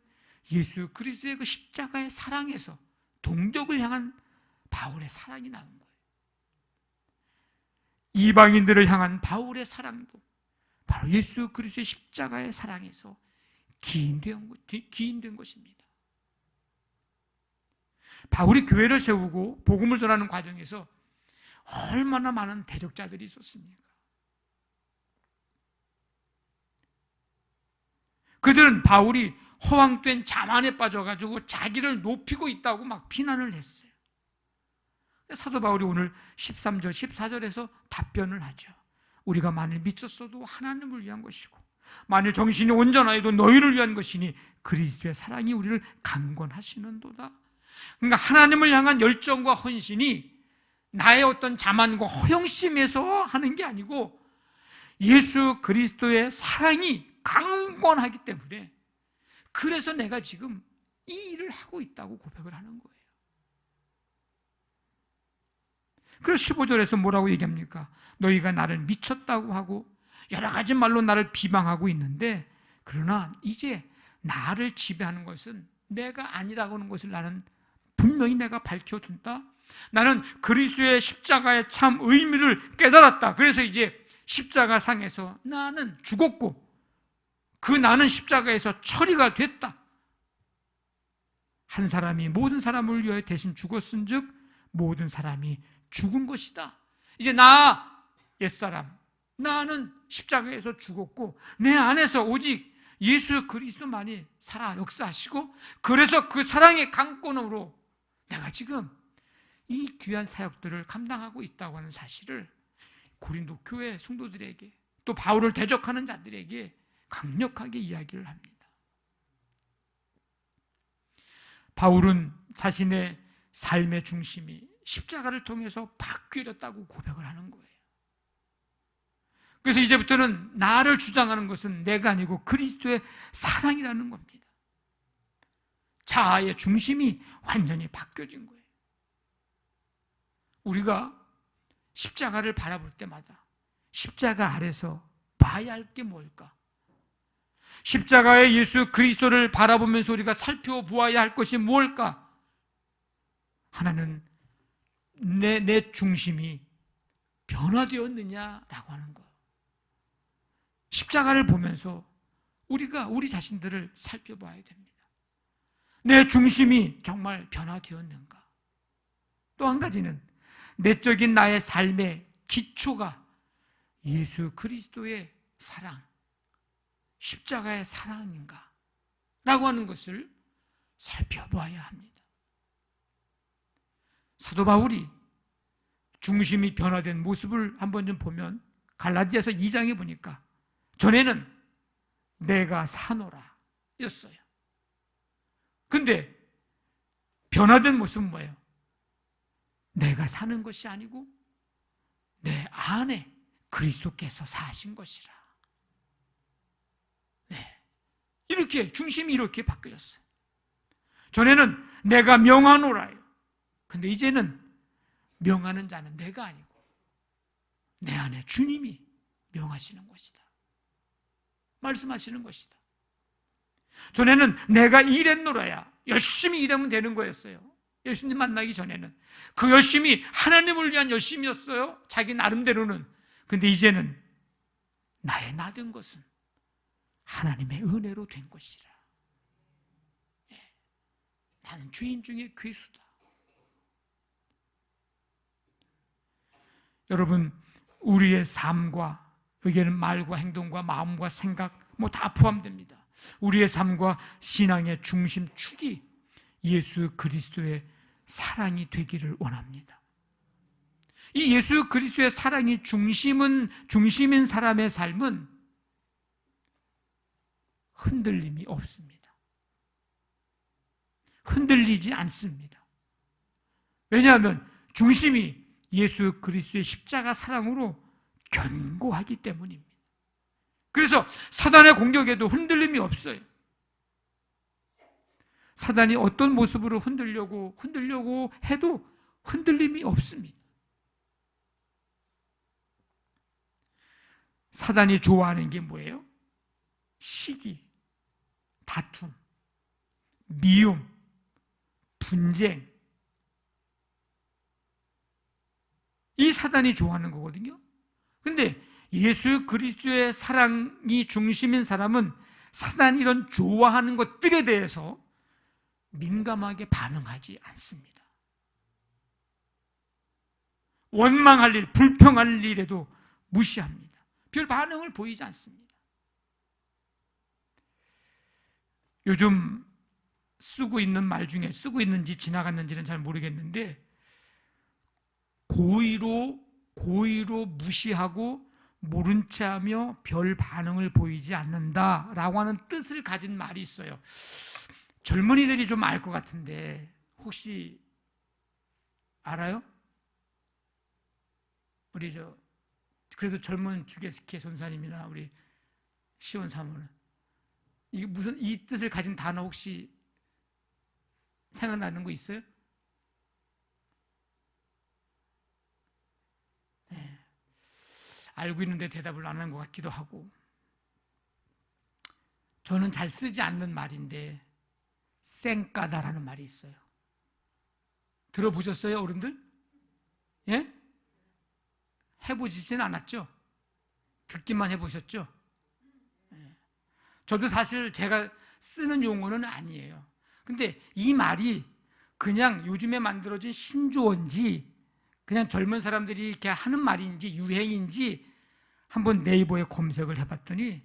예수 그리스도의 그 십자가의 사랑에서 동족을 향한 바울의 사랑이 나온 거예요. 이방인들을 향한 바울의 사랑도 바로 예수 그리스도의 십자가의 사랑에서 기인된 것입니다. 바울이 교회를 세우고 복음을 전하는 과정에서 얼마나 많은 대적자들이 있었습니까? 그들은 바울이 허황된 자만에 빠져가지고 자기를 높이고 있다고 막 비난을 했어요. 사도 바울이 오늘 13절, 14절에서 답변을 하죠. 우리가 만일 미쳤어도 하나님을 위한 것이고, 만일 정신이 온전하여도 너희를 위한 것이니 그리스도의 사랑이 우리를 강권하시는도다. 그러니까 하나님을 향한 열정과 헌신이 나의 어떤 자만과 허영심에서 하는 게 아니고 예수 그리스도의 사랑이 강권하기 때문에, 그래서 내가 지금 이 일을 하고 있다고 고백을 하는 거예요. 그래서 15절에서 뭐라고 얘기합니까? 너희가 나를 미쳤다고 하고 여러 가지 말로 나를 비방하고 있는데, 그러나 이제 나를 지배하는 것은 내가 아니라고 하는 것을 나는 분명히 내가 밝혀둔다. 나는 그리스도의 십자가의 참 의미를 깨달았다. 그래서 이제 십자가 상에서 나는 죽었고, 그 나는 십자가에서 처리가 됐다. 한 사람이 모든 사람을 위하여 대신 죽었은 즉 모든 사람이 죽은 것이다. 이제 나 옛사람, 나는 십자가에서 죽었고 내 안에서 오직 예수 그리스도만이 살아 역사하시고, 그래서 그 사랑의 강권으로 내가 지금 이 귀한 사역들을 감당하고 있다고 하는 사실을 고린도 교회 성도들에게, 또 바울을 대적하는 자들에게 강력하게 이야기를 합니다. 바울은 자신의 삶의 중심이 십자가를 통해서 바뀌어졌다고 고백을 하는 거예요. 그래서 이제부터는 나를 주장하는 것은 내가 아니고 그리스도의 사랑이라는 겁니다. 자아의 중심이 완전히 바뀌어진 거예요. 우리가 십자가를 바라볼 때마다 십자가 아래서 봐야 할 게 뭘까? 십자가의 예수 그리스도를 바라보면서 우리가 살펴보아야 할 것이 무엇일까? 하나는 내 중심이 변화되었느냐라고 하는 거. 십자가를 보면서 우리가 우리 자신들을 살펴봐야 됩니다. 내 중심이 정말 변화되었는가? 또 한 가지는 내적인 나의 삶의 기초가 예수 그리스도의 사랑, 십자가의 사랑인가? 라고 하는 것을 살펴봐야 합니다. 사도 바울이 중심이 변화된 모습을 한번 좀 보면 갈라디아서 2장에 보니까 전에는 내가 사노라 였어요. 근데 변화된 모습은 뭐예요? 내가 사는 것이 아니고 내 안에 그리스도께서 사신 것이라. 네. 이렇게 중심이 이렇게 바뀌었어요. 전에는 내가 명하노라요. 근데 이제는 명하는 자는 내가 아니고 내 안에 주님이 명하시는 것이다. 말씀하시는 것이다. 전에는 내가 일했노라야. 열심히 일하면 되는 거였어요. 예수님 만나기 전에는 그 열심이 하나님을 위한 열심이었어요. 자기 나름대로는. 근데 이제는 나의 나된 것은 하나님의 은혜로 된 것이라. 나는 죄인 중에 괴수다. 여러분, 우리의 삶과, 여기에는 말과 행동과 마음과 생각 뭐 다 포함됩니다. 우리의 삶과 신앙의 중심축이 예수 그리스도의 사랑이 되기를 원합니다. 이 예수 그리스도의 사랑이 중심인 사람의 삶은 흔들림이 없습니다. 흔들리지 않습니다. 왜냐하면 중심이 예수 그리스도의 십자가 사랑으로 견고하기 때문입니다. 그래서 사단의 공격에도 흔들림이 없어요. 사단이 어떤 모습으로 흔들려고 해도 흔들림이 없습니다. 사단이 좋아하는 게 뭐예요? 시기, 다툼, 미움, 분쟁. 이 사단이 좋아하는 거거든요. 근데 예수 그리스도의 사랑이 중심인 사람은 사단이 이런 좋아하는 것들에 대해서 민감하게 반응하지 않습니다. 원망할 일, 불평할 일에도 무시합니다. 별 반응을 보이지 않습니다. 요즘 쓰고 있는 말 중에, 쓰고 있는지 지나갔는지는 잘 모르겠는데, 고의로 무시하고 모른 채 하며 별 반응을 보이지 않는다라고 하는 뜻을 가진 말이 있어요. 젊은이들이 좀 알 것 같은데 혹시 알아요? 우리 그래도 젊은 주계식회 선사님이나 우리 시원 사모는 이게 무슨 이 뜻을 가진 단어 혹시 생각나는 거 있어요? 네. 알고 있는데 대답을 안 하는 것 같기도 하고. 저는 잘 쓰지 않는 말인데 쌩까다라는 말이 있어요. 들어보셨어요, 어른들? 예? 해보시진 않았죠? 듣기만 해보셨죠? 예. 저도 사실 제가 쓰는 용어는 아니에요. 근데 이 말이 그냥 요즘에 만들어진 신조어인지 그냥 젊은 사람들이 이렇게 하는 말인지 유행인지 한번 네이버에 검색을 해봤더니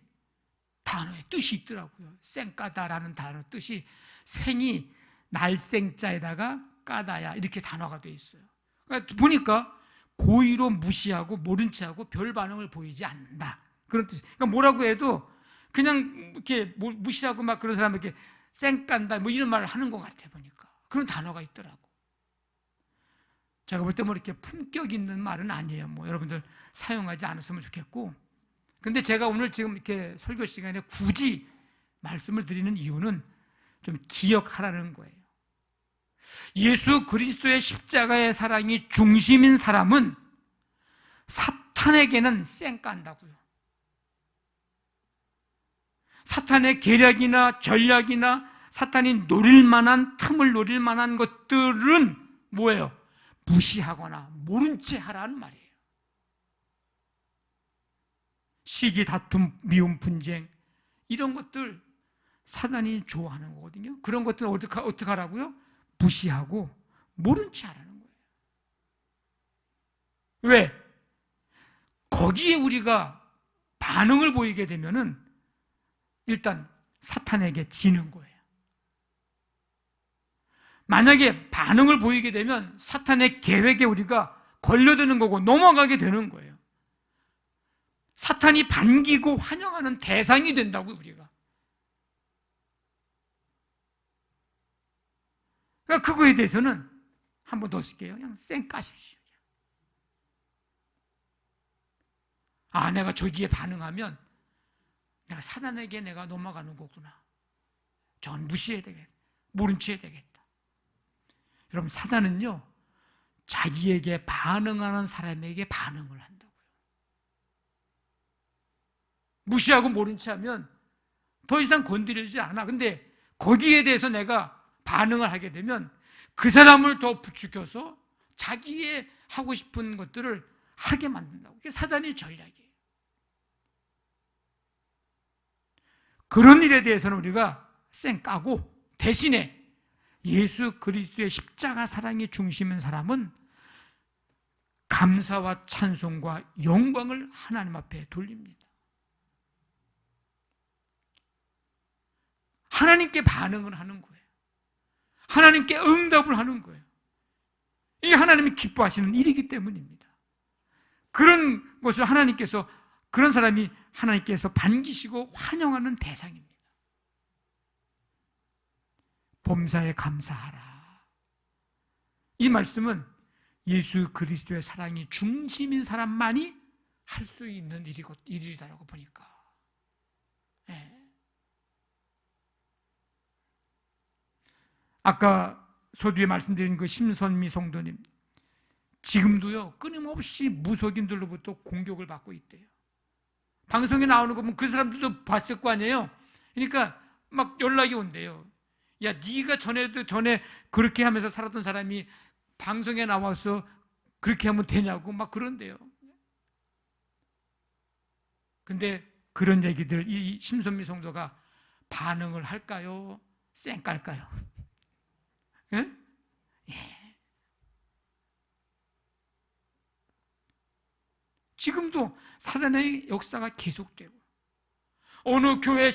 단어의 뜻이 있더라고요. 쌩까다라는 단어 뜻이 생이 날생자에다가 까다야 이렇게 단어가 돼 있어요. 그러니까 보니까 고의로 무시하고 모른 채하고 별 반응을 보이지 않는다 그런 뜻. 그러니까 뭐라고 해도 그냥 이렇게 무시하고 막 그런 사람 이렇게 쌩깐다 뭐 이런 말을 하는 것 같아 보니까 그런 단어가 있더라고. 제가 볼 때 뭐 이렇게 품격 있는 말은 아니에요. 뭐 여러분들 사용하지 않았으면 좋겠고. 근데 제가 오늘 지금 이렇게 설교 시간에 굳이 말씀을 드리는 이유는 좀 기억하라는 거예요. 예수 그리스도의 십자가의 사랑이 중심인 사람은 사탄에게는 쌩깐다고요. 사탄의 계략이나 전략이나 사탄이 노릴 만한 틈을 노릴 만한 것들은 뭐예요? 무시하거나 모른 채 하라는 말이에요. 시기, 다툼, 미움, 분쟁 이런 것들 사단이 좋아하는 거거든요. 그런 것들은 어떻게 하라고요? 무시하고 모른 채 하라는 거예요. 왜? 거기에 우리가 반응을 보이게 되면은 일단 사탄에게 지는 거예요. 만약에 반응을 보이게 되면 사탄의 계획에 우리가 걸려드는 거고 넘어가게 되는 거예요. 사탄이 반기고 환영하는 대상이 된다고 우리가. 그러니까 그거에 대해서는 한 번 더 쓸게요. 그냥 쌩 까십시오. 아, 내가 저기에 반응하면 내가 사단에게 내가 넘어가는 거구나. 저건 무시해야 되겠다. 모른 채 해야 되겠다. 여러분, 사단은요, 자기에게 반응하는 사람에게 반응을 한다고요. 무시하고 모른 채 하면 더 이상 건드리지 않아. 근데 거기에 대해서 내가 반응을 하게 되면 그 사람을 더 부추겨서 자기의 하고 싶은 것들을 하게 만든다고. 그게 사단의 전략이에요. 그런 일에 대해서는 우리가 쌩 까고 대신에 예수 그리스도의 십자가 사랑의 중심인 사람은 감사와 찬송과 영광을 하나님 앞에 돌립니다. 하나님께 반응을 하는 거예요. 하나님께 응답을 하는 거예요. 이게 하나님이 기뻐하시는 일이기 때문입니다. 그런 것을 하나님께서, 그런 사람이 하나님께서 반기시고 환영하는 대상입니다. 범사에 감사하라. 이 말씀은 예수 그리스도의 사랑이 중심인 사람만이 할 수 있는 일이다라고 보니까. 네. 아까 서두에 말씀드린 그 심선미 성도님, 지금도요 끊임없이 무속인들로부터 공격을 받고 있대요. 방송에 나오는 거 보면 그 사람들도 봤을 거 아니에요. 그러니까 막 연락이 온대요. 야, 네가 전에 그렇게 하면서 살았던 사람이 방송에 나와서 그렇게 하면 되냐고 막 그런대요. 근데 그런 얘기들 이 심선미 성도가 반응을 할까요? 쌩 깔까요? 응? 예. 지금도 사단의 역사가 계속되고, 어느 교회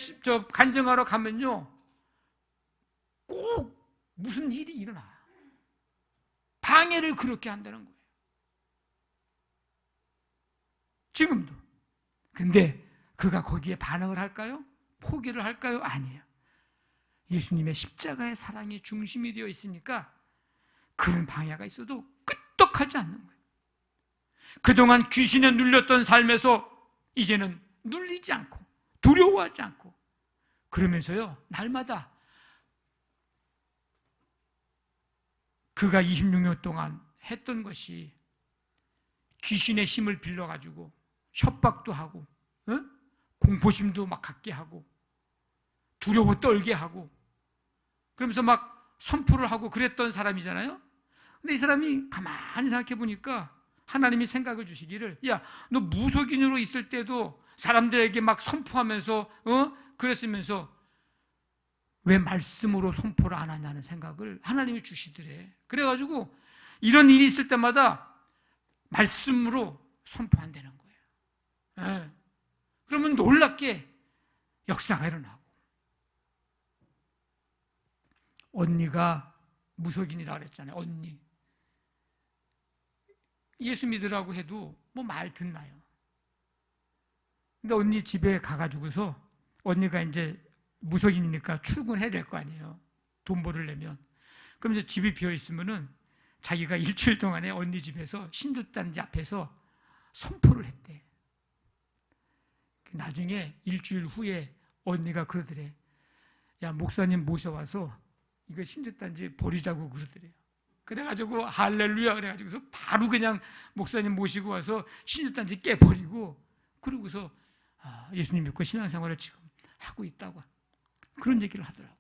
간증하러 가면요 꼭 무슨 일이 일어나. 방해를 그렇게 한다는 거예요. 지금도. 근데 그가 거기에 반응을 할까요? 포기를 할까요? 아니에요. 예수님의 십자가의 사랑이 중심이 되어 있으니까 그런 방해가 있어도 끄떡하지 않는 거예요. 그동안 귀신에 눌렸던 삶에서 이제는 눌리지 않고 두려워하지 않고, 그러면서요 날마다 그가 26년 동안 했던 것이 귀신의 힘을 빌려가지고 협박도 하고, 공포심도 막 갖게 하고, 두려워 떨게 하고, 그러면서 막 선포를 하고 그랬던 사람이잖아요. 근데 이 사람이 가만히 생각해 보니까 하나님이 생각을 주시기를, 야, 너 무속인으로 있을 때도 사람들에게 막 선포하면서 그랬으면서 왜 말씀으로 선포를 안 하냐는 생각을 하나님이 주시더래. 그래가지고 이런 일이 있을 때마다 말씀으로 선포한다는 거예요. 네. 그러면 놀랍게 역사가 일어나고, 언니가 무속인이라고 그랬잖아요. 언니 예수 믿으라고 해도 뭐 말 듣나요? 근데 언니 집에 가가지고서 언니가 이제 무속인이니까 출근해야 될 거 아니에요. 돈 벌으려면. 그럼 이제 집이 비어 있으면은 자기가 일주일 동안에 언니 집에서 신주단지 앞에서 선포를 했대. 나중에 일주일 후에 언니가 그러더래. 야, 목사님 모셔와서 이거 신주단지 버리자고 그러더래요. 그래가지고 할렐루야 그래가지고서 바로 그냥 목사님 모시고 와서 신주단지 깨버리고, 그러고서 예수님 믿고 신앙생활을 지금 하고 있다고 그런 얘기를 하더라고요.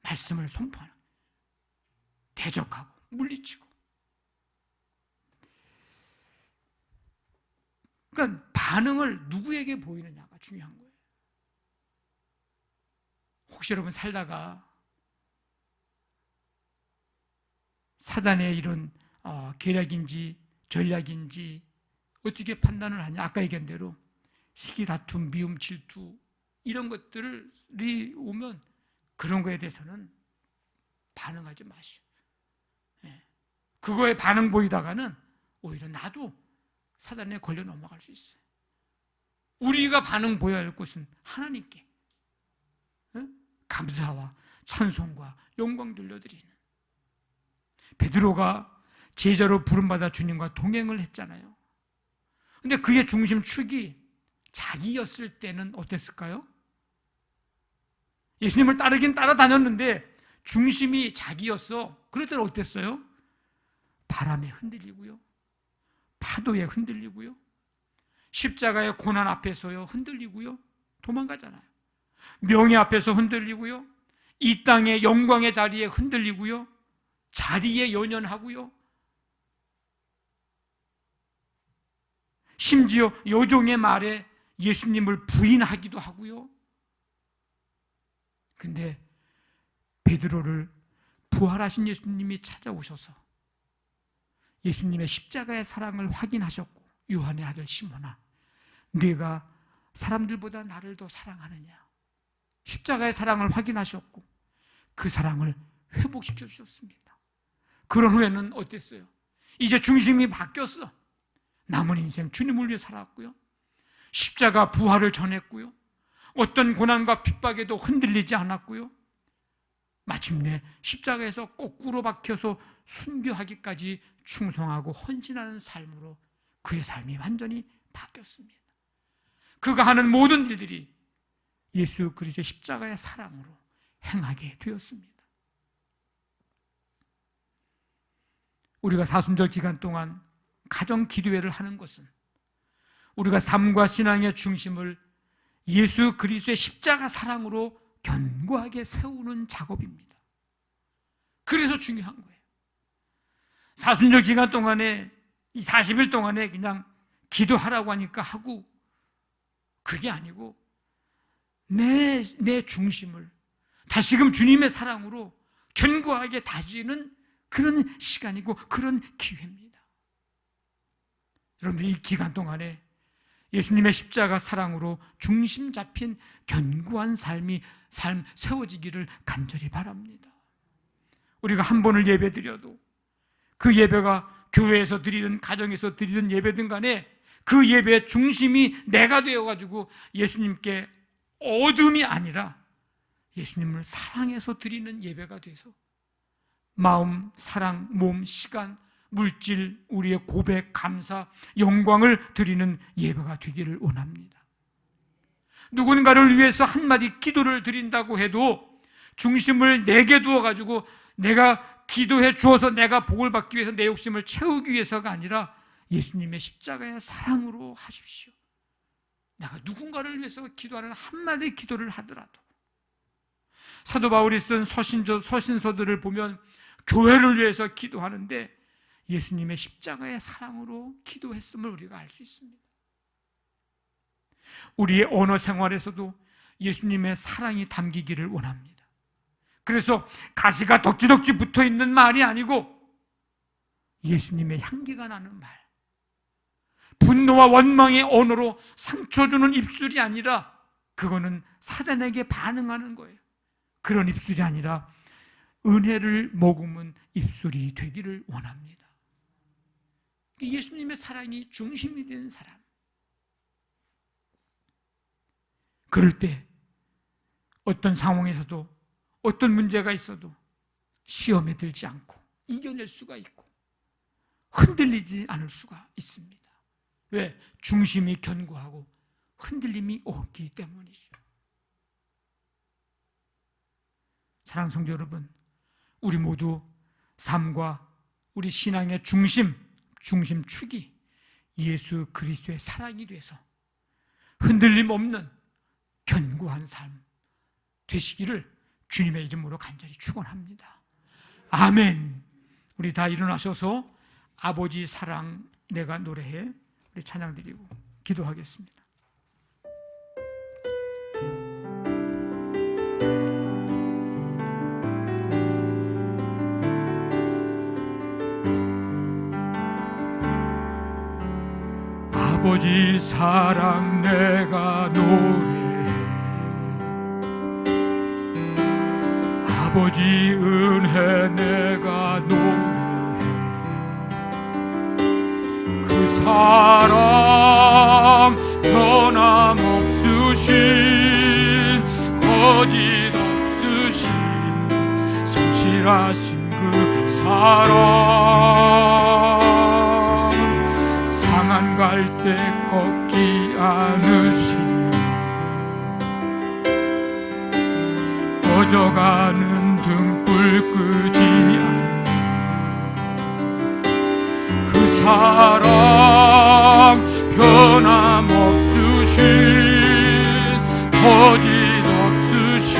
말씀을 선포하는, 대적하고 물리치고. 그러니까 반응을 누구에게 보이느냐가 중요한 거예요. 혹시 여러분 살다가 사단의 이런 계략인지 전략인지 어떻게 판단을 하냐? 아까 얘기한 대로 시기, 다툼, 미움, 질투 이런 것들이 오면 그런 거에 대해서는 반응하지 마시오. 그거에 반응 보이다가는 오히려 나도 사단에 걸려 넘어갈 수 있어요. 우리가 반응 보여야 할 것은 하나님께 감사와 찬송과 영광 돌려드리는. 베드로가 제자로 부름받아 주님과 동행을 했잖아요. 근데 그의 중심축이 자기였을 때는 어땠을까요? 예수님을 따르긴 따라다녔는데 중심이 자기였어. 그럴 때는 어땠어요? 바람에 흔들리고요, 파도에 흔들리고요, 십자가의 고난 앞에서요 흔들리고요, 도망가잖아요. 명예 앞에서 흔들리고요, 이 땅의 영광의 자리에 흔들리고요, 자리에 연연하고요, 심지어 여종의 말에 예수님을 부인하기도 하고요. 근데 베드로를 부활하신 예수님이 찾아오셔서 예수님의 십자가의 사랑을 확인하셨고, 요한의 아들 시몬아, 네가 사람들보다 나를 더 사랑하느냐? 십자가의 사랑을 확인하셨고 그 사랑을 회복시켜 주셨습니다. 그런 후에는 어땠어요? 이제 중심이 바뀌었어. 남은 인생 주님을 위해 살았고요, 십자가 부활을 전했고요, 어떤 고난과 핍박에도 흔들리지 않았고요, 마침내 십자가에서 거꾸로 박혀서 순교하기까지 충성하고 헌신하는 삶으로 그의 삶이 완전히 바뀌었습니다. 그가 하는 모든 일들이 예수 그리스도의 십자가의 사랑으로 행하게 되었습니다. 우리가 사순절 기간 동안 가정 기도회를 하는 것은 우리가 삶과 신앙의 중심을 예수 그리스도의 십자가 사랑으로 견고하게 세우는 작업입니다. 그래서 중요한 거예요. 사순절 기간 동안에, 이 40일 동안에 그냥 기도하라고 하니까 하고, 그게 아니고 내 중심을 다시금 주님의 사랑으로 견고하게 다지는 그런 시간이고 그런 기회입니다. 여러분들 이 기간 동안에 예수님의 십자가 사랑으로 중심 잡힌 견고한 삶 세워지기를 간절히 바랍니다. 우리가 한 번을 예배 드려도 그 예배가 교회에서 드리든 가정에서 드리든 예배든 간에 그 예배의 중심이 내가 되어가지고 예수님께 어둠이 아니라 예수님을 사랑해서 드리는 예배가 돼서 마음, 사랑, 몸, 시간, 물질, 우리의 고백, 감사, 영광을 드리는 예배가 되기를 원합니다. 누군가를 위해서 한마디 기도를 드린다고 해도 중심을 내게 두어가지고 내가 기도해 주어서 내가 복을 받기 위해서 내 욕심을 채우기 위해서가 아니라 예수님의 십자가의 사랑으로 하십시오. 내가 누군가를 위해서 기도하는 한마디 기도를 하더라도, 사도 바울이 쓴 서신서들을 보면 교회를 위해서 기도하는데 예수님의 십자가의 사랑으로 기도했음을 우리가 알 수 있습니다. 우리의 언어 생활에서도 예수님의 사랑이 담기기를 원합니다. 그래서 가시가 덕지덕지 붙어있는 말이 아니고 예수님의 향기가 나는 말, 분노와 원망의 언어로 상처 주는 입술이 아니라 그거는 사단에게 반응하는 거예요. 그런 입술이 아니라 은혜를 머금은 입술이 되기를 원합니다. 예수님의 사랑이 중심이 되는 사람, 그럴 때 어떤 상황에서도 어떤 문제가 있어도 시험에 들지 않고 이겨낼 수가 있고 흔들리지 않을 수가 있습니다. 왜? 중심이 견고하고 흔들림이 없기 때문이죠. 사랑하는 성도 여러분, 우리 모두 삶과 우리 신앙의 중심축이 예수 그리스도의 사랑이 돼서 흔들림 없는 견고한 삶 되시기를 주님의 이름으로 간절히 축원합니다. 아멘. 우리 다 일어나셔서 아버지 사랑 내가 노래해 우리 찬양 드리고 기도하겠습니다. 아버지 사랑 내가 노래해 아버지 은혜 내가 노래해 그 사랑 변함없으신 거짓 없으신 성실하신 그 사랑 상한 갈 때 꺾지 않으시오 꺼져가는 등불 끄지 않는 그 사랑 변함없으신 거짓 없으신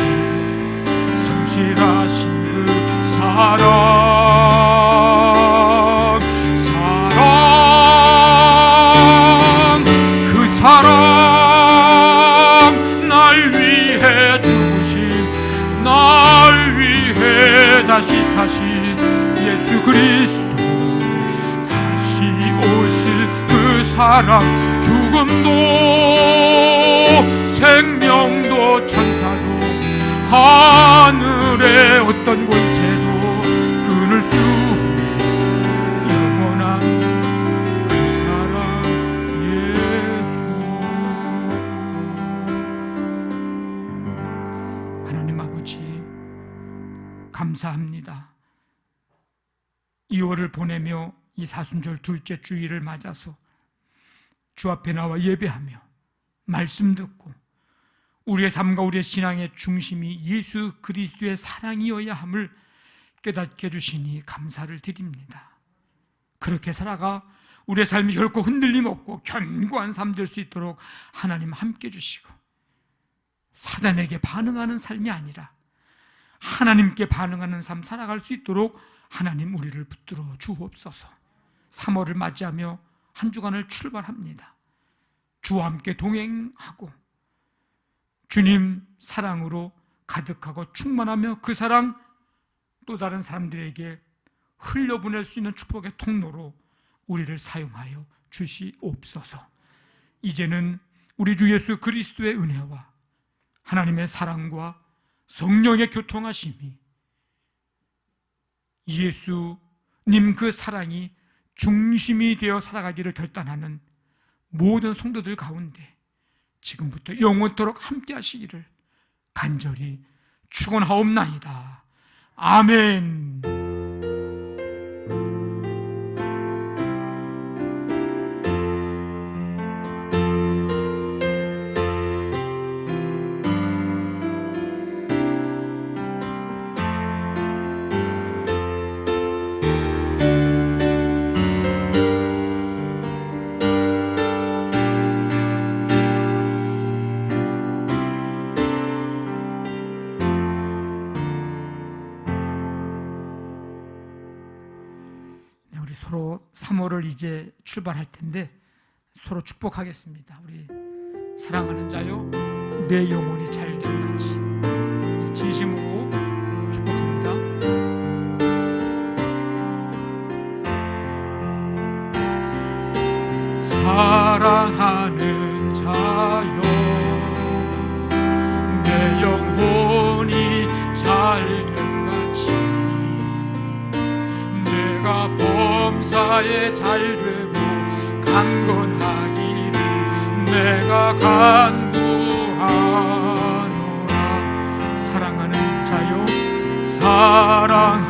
성실하신 그 사랑 그 사랑 날 위해 죽으신 날 위해 다시 사신 예수 그리스도 다시 오실 그 사랑 죽음도 생명도 천사도 하늘의 어떤 권세도 끊을 수 영원한 그 사랑 예수. 하나님 아버지 감사합니다. 2월을 보내며 이 사순절 둘째 주일을 맞아서 주 앞에 나와 예배하며 말씀 듣고 우리의 삶과 우리의 신앙의 중심이 예수 그리스도의 사랑이어야 함을 깨닫게 해주시니 감사를 드립니다. 그렇게 살아가 우리의 삶이 결코 흔들림 없고 견고한 삶 될 수 있도록 하나님 함께 해주시고 사단에게 반응하는 삶이 아니라 하나님께 반응하는 삶 살아갈 수 있도록 하나님 우리를 붙들어 주옵소서. 3월을 맞이하며 한 주간을 출발합니다. 주와 함께 동행하고 주님 사랑으로 가득하고 충만하며 그 사랑 또 다른 사람들에게 흘려보낼 수 있는 축복의 통로로 우리를 사용하여 주시옵소서. 이제는 우리 주 예수 그리스도의 은혜와 하나님의 사랑과 성령의 교통하심이 예수님 그 사랑이 중심이 되어 살아가기를 결단하는 모든 성도들 가운데 지금부터 영원토록 함께 하시기를 간절히 축원하옵나이다. 아멘. 우리 서로 3월을 이제 출발할 텐데 서로 축복하겠습니다. 우리 사랑하는 자요, 내 영혼이 잘됨 같이 진심으로 축복합니다. 사랑하는 자요, 내 영혼이 잘됨 같이 내가 범사에 잘되고 강건하기를 내가 간구하노라. 사랑하는 자요, 사랑하는